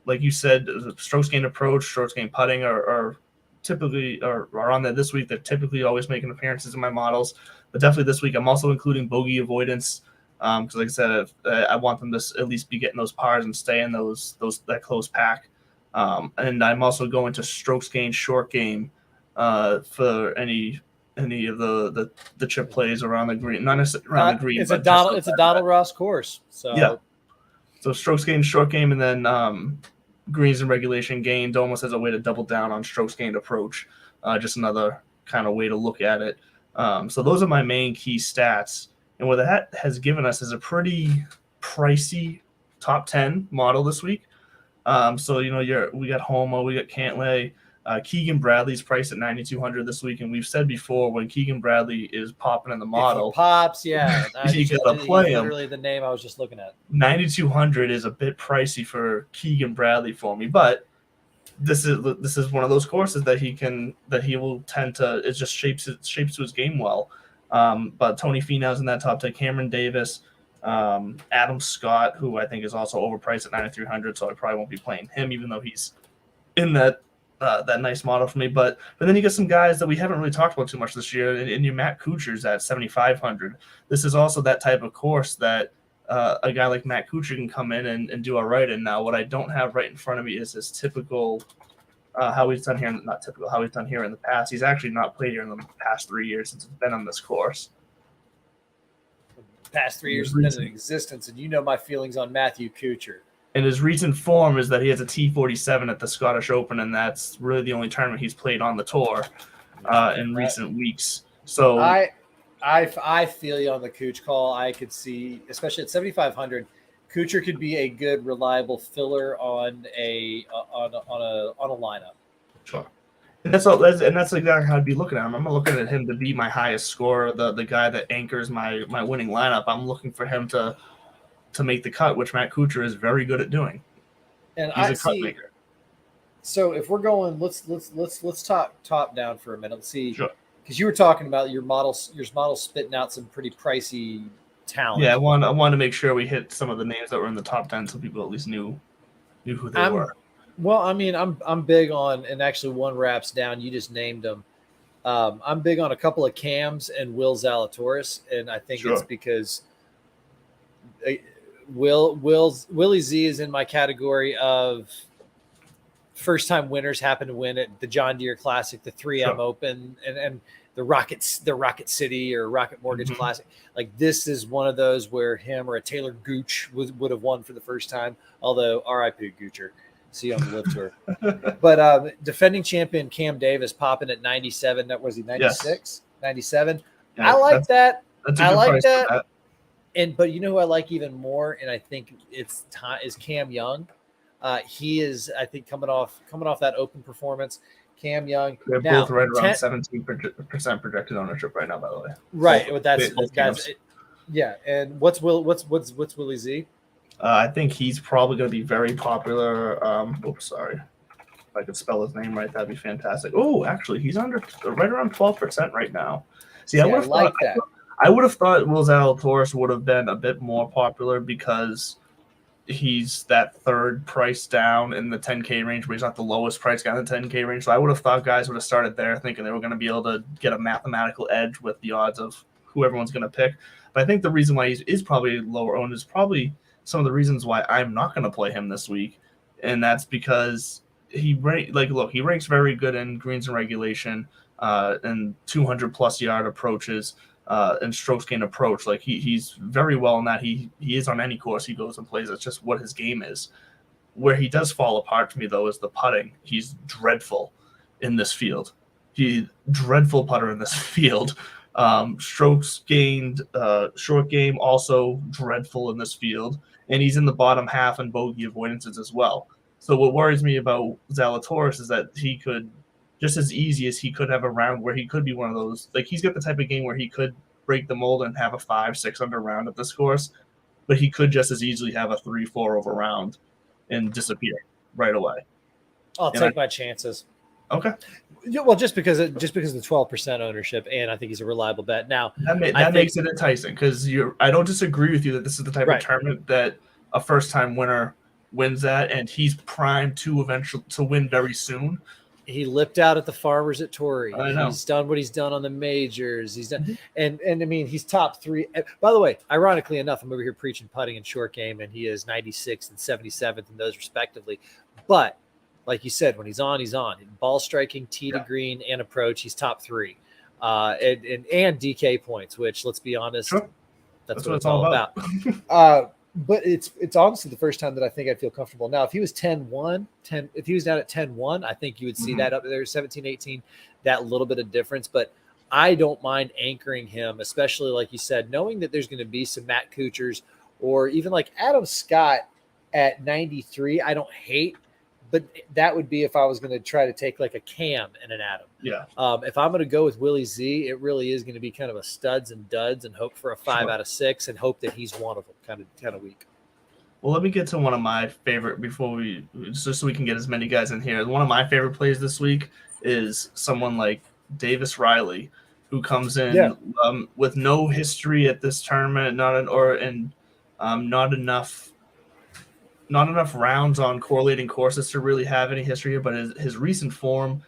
like you said, strokes gained approach, strokes gained putting are typically are on there this week. They're typically always making appearances in my models, but definitely this week I'm also including bogey avoidance because like I said, I want them to at least be getting those pars and stay in that close pack. And I'm also going to strokes gained short game for any of the chip plays around the green, not necessarily around the green. It's a Donald Ross course. So yeah. So strokes gained short game, and then greens and regulation gained almost as a way to double down on strokes gained approach. Just another kind of way to look at it. So those are my main key stats, and what that has given us is a pretty pricey top 10 model this week. So we got Homo, we got Cantlay, Keegan Bradley's priced at 9,200 this week, and we've said before when Keegan Bradley is popping in the model, if he pops, yeah, you gotta play him. Literally the name I was just looking at. 9,200 is a bit pricey for Keegan Bradley for me, but this is one of those courses that he will tend to. It just shapes to his game well. But Tony Finau's in that top 10, Cameron Davis. Adam Scott, who I think is also overpriced at 9,300, so I probably won't be playing him, even though he's in that nice model for me. But then you get some guys that we haven't really talked about too much this year, and your Matt Kuchar's at 7,500. This is also that type of course that a guy like Matt Kuchar can come in and do all right. And now what I don't have right in front of me is his typical how he's done here. Not typical how he's done here in the past. He's actually not played here in the past 3 years since he's been on this course. Past 3 years been in existence, and my feelings on Matthew Kuchar. And his recent form is that he has a T47 at the Scottish Open, and that's really the only tournament he's played on the tour in recent weeks. So I feel you on the Kuch call. I could see, especially at 7,500, Kuchar could be a good, reliable filler on a lineup. Sure. And that's exactly how I'd be looking at him. I'm not looking at him to be my highest scorer, the guy that anchors my winning lineup. I'm looking for him to to make the cut, which Matt Kuchar is very good at doing. And He's I a cut maker. So if we're going, let's talk top down for a minute. Let's see, Sure. because you were talking about your model spitting out some pretty pricey talent. Yeah, I want to make sure we hit some of the names that were in the top 10, so people at least knew who they were. Well, I mean, I'm big on, and actually one wraps down. You just named them. I'm big on a couple of Cams and Will Zalatoris, and I think it's because Willie Z is in my category of first time winners. Happen to win at the John Deere Classic, the 3M Open, and the Rocket City or Rocket Mortgage Classic. Like, this is one of those where him or a Taylor Gooch would have won for the first time. Although R.I.P. Goocher. See you on the live tour. But defending champion Cam Davis popping at 97. That was he 96, yes. 97. Yeah, I like that. I like that. But you know who I like even more, and I think it's time, is Cam Young. He is, I think, coming off that Open performance. Cam Young. They're both right around 17% projected ownership right now, by the way. Right. Well, that's yeah. And what's Willie Z? I think he's probably going to be very popular. Sorry. If I could spell his name right, that'd be fantastic. Oh, actually, he's right around 12% right now. See, I would have thought Will Zalatoris would have been a bit more popular because he's that third price down in the 10K range, but he's not the lowest price guy in the 10K range. So I would have thought guys would have started there thinking they were going to be able to get a mathematical edge with the odds of who everyone's going to pick. But I think the reason why he is probably lower owned is probably some of the reasons why I'm not going to play him this week, and that's because he ranks very good in greens and regulation, and 200+ yard approaches, and strokes gained approach. Like he's very well in that. He is on any course he goes and plays. That's just what his game is. Where he does fall apart to me though is the putting. He's dreadful in this field. Dreadful putter in this field. Strokes gained, short game also dreadful in this field. And he's in the bottom half in bogey avoidances as well. So what worries me about Zalatoris is that he could, just as easy as he could have a round where he could be one of those, like he's got the type of game where he could break the mold and have a 5-6 under round at this course, but he could just as easily have a 3-4 over round and disappear right away. I'll take my chances. Okay. Well, just because of the 12% ownership, and I think he's a reliable bet. Now that makes it enticing because I don't disagree with you that this is the type of tournament that a first-time winner wins at, and he's primed to win very soon. He lipped out at the Farmers at Torrey. He's done what he's done on the majors. He's done, and I mean he's top 3. By the way, ironically enough, I'm over here preaching putting and short game, and he is 96th and 77th in those respectively, but. Like you said, when he's on. Ball striking, tee to green, and approach, he's top 3. And DK points, which, let's be honest, that's what it's all about. But it's honestly the first time that I think I'd feel comfortable. Now, if he was 10-1, if he was down at 10-1, I think you would see that up there, 17-18, that little bit of difference. But I don't mind anchoring him, especially like you said, knowing that there's going to be some Matt Kuchars or even like Adam Scott at 93. I don't hate. But that would be if I was going to try to take like a Cam and an Adam. Yeah. If I'm going to go with Willie Z, it really is going to be kind of a studs and duds and hope for a 5 out of 6 and hope that he's one of them kind of week. Well, let me get to one of my favorite just so we can get as many guys in here. One of my favorite plays this week is someone like Davis Riley, who comes in with no history at this tournament, not enough rounds on correlating courses to really have any history here, but his recent form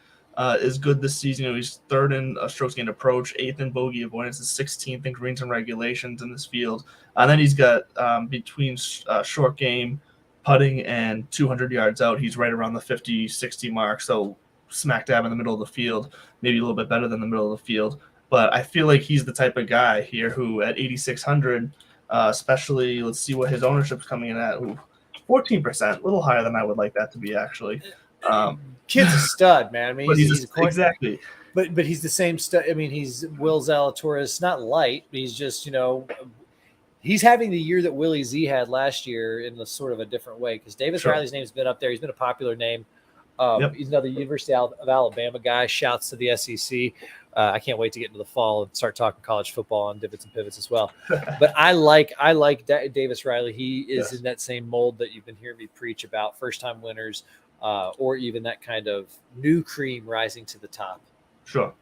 is good this season. He's 3rd in strokes gained approach, 8th in bogey avoidance, 16th in greens and regulations in this field. And then he's got between short game, putting, and 200 yards out, he's right around the 50-60 mark. So smack dab in the middle of the field, maybe a little bit better than the middle of the field. But I feel like he's the type of guy here who at 8,600, especially, let's see what his ownership's coming in at. 14%, a little higher than I would like that to be, actually. Kid's a stud, man. I mean, exactly. But he's the same stud. I mean, he's Will Zalatoris, not light. But he's just, he's having the year that Willie Z had last year in a sort of a different way. Because Davis Riley's name's been up there. He's been a popular name. He's another University of Alabama guy. Shouts to the SEC. I can't wait to get into the fall and start talking college football on Divots and Pivots as well. But I like Davis Riley. He is in that same mold that you've been hearing me preach about, first time winners, or even that kind of new cream rising to the top. Sure.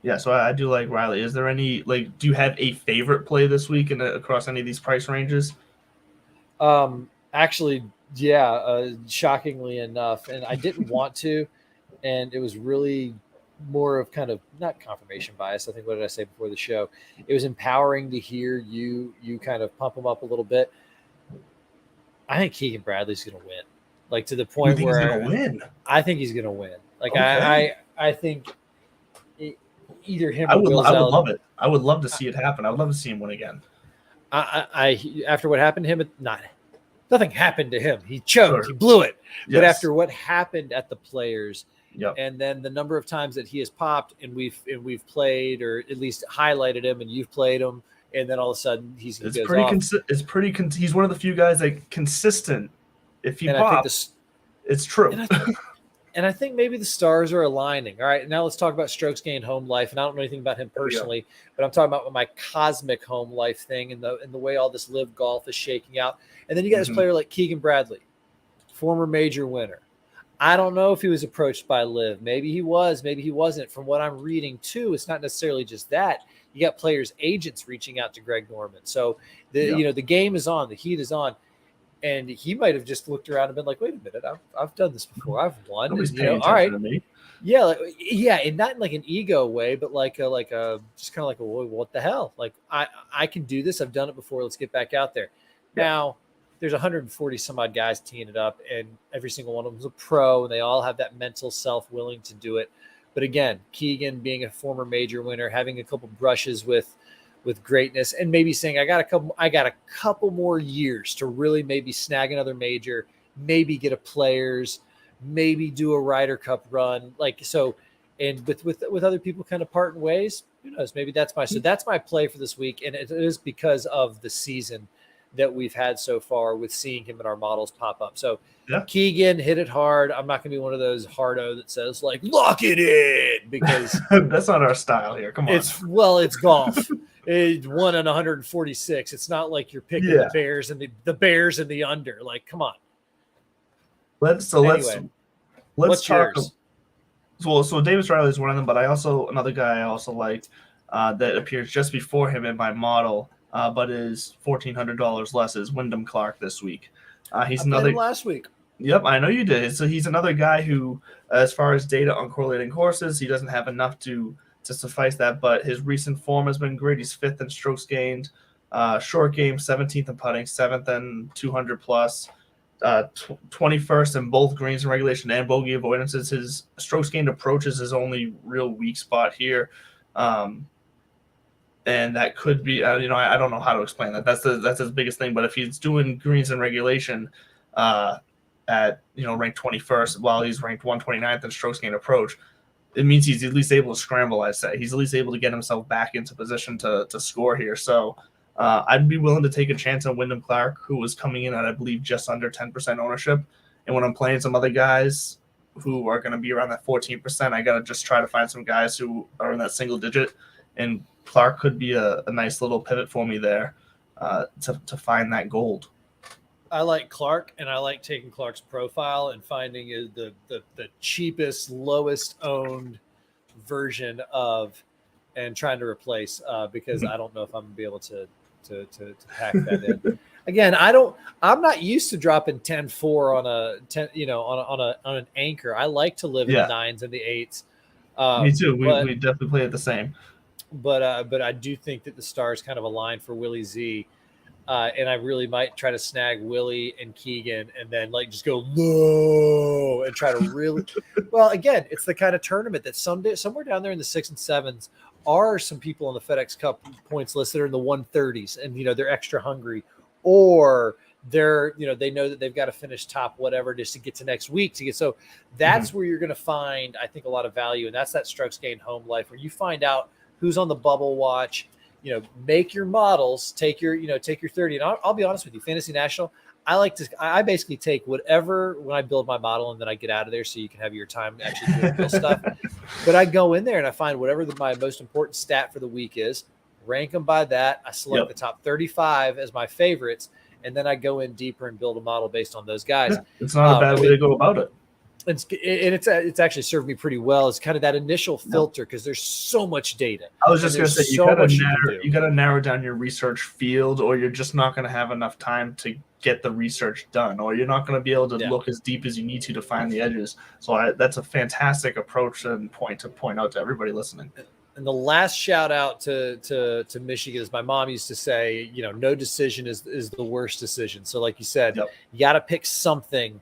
Yeah, so I do like Riley. Is there any do you have a favorite play this week across any of these price ranges? Actually, yeah, shockingly enough, and I didn't want to, and it was really more of kind of not confirmation bias. I think, what did I say before the show? It was empowering to hear you kind of pump him up a little bit. I think Keegan Bradley's going to win, like to the point where where he's going to win. I think he's going to win. Like okay. I think either him or I would love it. I would love to see it happen. I would love to see him win again. I after what happened to him, nothing happened to him. He choked, he blew it. Yes. But after what happened at the Players, and then the number of times that he has popped and we've played or at least highlighted him and you've played him, and then all of a sudden he's he's one of the few guys that consistent. If he pops, it's true. And I think maybe the stars are aligning. All right, now let's talk about strokes gained home life. And I don't know anything about him personally, but I'm talking about my cosmic home life thing and the way all this live golf is shaking out. And then you got this player like Keegan Bradley, former major winner. I don't know if he was approached by Liv. Maybe he was, maybe he wasn't. From what I'm reading too, it's not necessarily just that. You got players' agents reaching out to Greg Norman. So the game is on, the heat is on. And he might have just looked around and been like, "Wait a minute, I've done this before. I've won." All right, yeah, and not in like an ego way, but like a just kind of like what the hell? Like I can do this. I've done it before. Let's get back out there. Yeah. Now there's 140 some odd guys teeing it up, and every single one of them is a pro, and they all have that mental self willing to do it. But again, Keegan being a former major winner, having a couple brushes with greatness, and maybe saying I got a couple more years to really maybe snag another major, maybe get a Players, maybe do a Ryder Cup run, and with other people kind of parting ways. Who knows? Maybe that's my play for this week, and it is because of the season that we've had so far with seeing him in our models pop up. So Keegan, hit it hard. I'm not going to be one of those hardo that says like lock it in, because that's not our style here. Come on. It's golf. It won on 146. It's not like you're picking the Bears and the Bears and the under. Like, come on. Let's what's talk. Yours? So Davis Riley is one of them, but another guy I also like that appears just before him in my model, but is $1,400 less, is Wyndham Clark this week. He's another last week. Yep, I know you did. So he's another guy who, as far as data on correlating courses, he doesn't have enough to suffice that, but his recent form has been great. He's 5th in strokes gained, short game, 17th in putting, 7th and 200 plus, 21st in both greens and regulation and bogey avoidances. His strokes gained approach is his only real weak spot here, and that could be I don't know how to explain that. That's his biggest thing. But if he's doing greens and regulation at ranked 21st while he's ranked 129th in strokes gained approach, it means he's at least able to scramble. I say he's at least able to get himself back into position to score here. So I'd be willing to take a chance on Wyndham Clark, who was coming in at, I believe, just under 10% ownership. And when I'm playing some other guys who are going to be around that 14%, I got to just try to find some guys who are in that single digit. And Clark could be a nice little pivot for me there to find that gold. I like Clark, and I like taking Clark's profile and finding the cheapest, lowest owned version of, and trying to replace because I don't know if I'm gonna be able to pack that in. Again, I'm not used to dropping 10-4 on a 10, on an anchor. I like to live in the 9s and the 8s. Me too. We definitely play it the same. But I do think that the stars kind of align for Willie Z. And I really might try to snag Willie and Keegan and then just go low and try to really well, again, it's the kind of tournament that somewhere down there in the 6 and 7s are some people on the FedEx Cup points list that are in the 130s and they're extra hungry, or they're they know that they've got to finish top whatever just to get to next week to get. So that's where you're going to find, I think, a lot of value, and that's that strokes gained home life where you find out who's on the bubble watch. Make your models, take your 30. And I'll be honest with you, Fantasy National, I basically take whatever when I build my model and then I get out of there so you can have your time actually doing real stuff. But I go in there and I find whatever my most important stat for the week is, rank them by that. I select the top 35 as my favorites, and then I go in deeper and build a model based on those guys. Yeah, it's not a bad way to go about it. It's actually served me pretty well. It's kind of that initial filter because there's so much data. I was just going to say, you got to narrow down your research field, or you're just not going to have enough time to get the research done, or you're not going to be able to look as deep as you need to find the edges. So that's a fantastic approach and point to point out to everybody listening. And the last shout out to Michigan is my mom used to say, no decision is the worst decision. So like you said, you got to pick something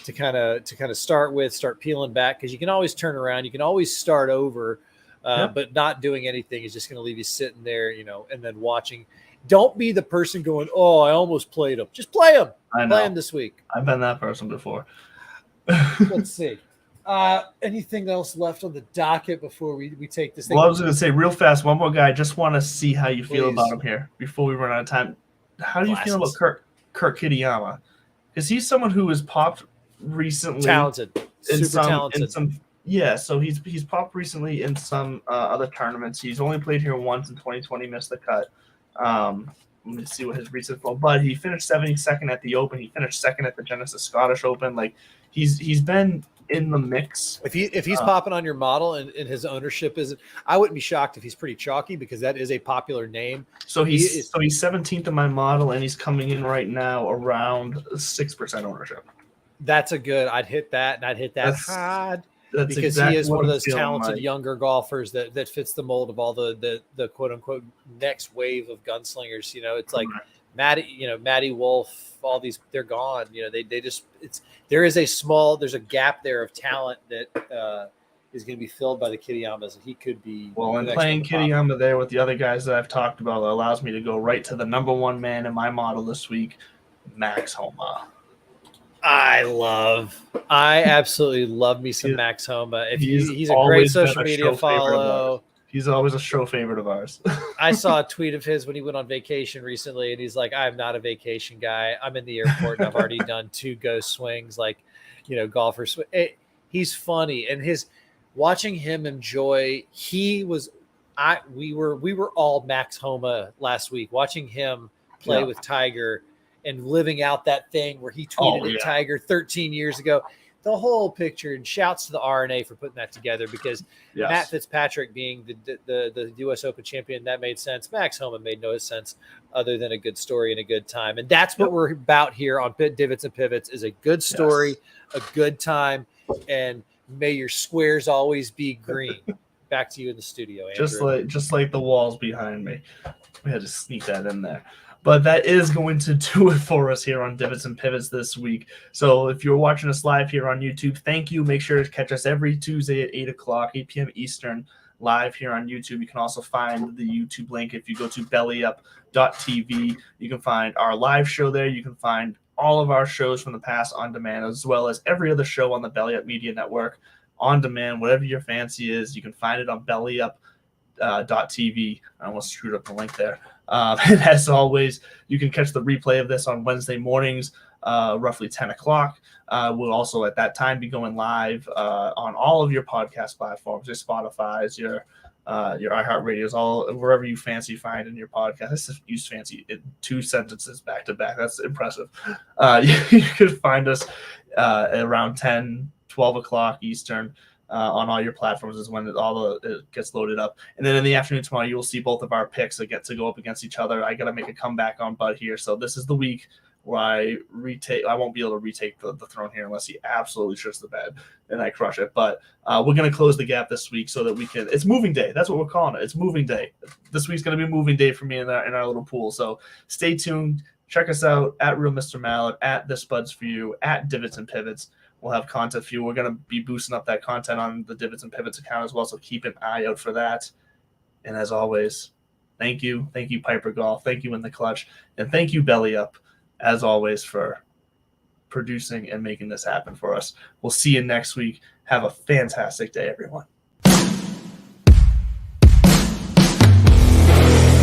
to kind of start peeling back, because you can always turn around, you can always start over, but not doing anything is just going to leave you sitting there, and then watching. Don't be the person going, oh, I almost played him. Just play him. Play him this week. I've been that person before. Let's see. Anything else left on the docket before we take this thing? Well, I was going to say real fast, one more guy. I just want to see how you feel about him here before we run out of time. How do you feel about Kurt Kitayama? Because he's someone who has popped recently. Talented. Super talented. So he's popped recently in some other tournaments. He's only played here once in 2020, missed the cut. Let me see what his recent fall. But he finished 72nd at the Open. He finished second at the Genesis Scottish Open. Like he's been in the mix. If he's popping on your model and his ownership isn't, I wouldn't be shocked if he's pretty chalky, because that is a popular name. So he's 17th in my model, and he's coming in right now around 6% ownership. That's a good. I'd hit that, and I'd hit that hard. Because exactly he is one of those talented younger golfers that fits the mold of all the quote unquote next wave of gunslingers. It's like Matty Wolf, all these, they're gone. They just, there's a gap there of talent that is going to be filled by the Kitayamas, and he could be. Well, and playing Kitayama there with the other guys that I've talked about allows me to go right to the number one man in my model this week, Max Homa. I absolutely love me some Max Homa. He's a great social media follow. He's always a show favorite of ours. I saw a tweet of his when he went on vacation recently, and he's like, I'm not a vacation guy. I'm in the airport and I've already done 2 ghost swings, golfers. He's funny, and watching him enjoy, we were all Max Homa last week, watching him play with Tiger and living out that thing where he tweeted at Tiger 13 years ago. The whole picture, and shouts to the RNA for putting that together, because Matt Fitzpatrick being the U.S. Open champion, that made sense. Max Homa made no sense other than a good story and a good time. And that's what we're about here on Divots and Pivots, is a good story, a good time, and may your squares always be green. Back to you in the studio, Andrew. Just like the walls behind me. We had to sneak that in there. But that is going to do it for us here on Divots and Pivots this week. So if you're watching us live here on YouTube, thank you. Make sure to catch us every Tuesday at 8 p.m. Eastern, live here on YouTube. You can also find the YouTube link if you go to bellyup.tv. You can find our live show there. You can find all of our shows from the past on demand, as well as every other show on the Belly Up Media Network on demand. Whatever your fancy is, you can find it on bellyup.tv. I almost screwed up the link there. And as always, you can catch the replay of this on Wednesday mornings, roughly 10 o'clock. We'll also at that time be going live on all of your podcast platforms, your Spotify's, your iHeartRadios, all wherever you fancy finding your podcast. Let's just use fancy in 2 sentences back to back. That's impressive. You could find us around 10, 12 o'clock Eastern. On all your platforms is when it gets loaded up. And then in the afternoon tomorrow, you will see both of our picks that get to go up against each other. I got to make a comeback on Bud here. So this is the week where I won't be able to retake the throne here unless he absolutely shits the bed and I crush it. But we're going to close the gap this week so that we can – it's moving day. That's what we're calling it. It's moving day. This week's going to be moving day for me in our little pool. So stay tuned. Check us out at Real Mr. Mallet, at This Bud's For You, at Divots and Pivots. We'll have content for you. We're going to be boosting up that content on the Divots and Pivots account as well, so keep an eye out for that. And as always, thank you. Thank you, Piper Golf. Thank you, In the Clutch. And thank you, Belly Up, as always, for producing and making this happen for us. We'll see you next week. Have a fantastic day, everyone.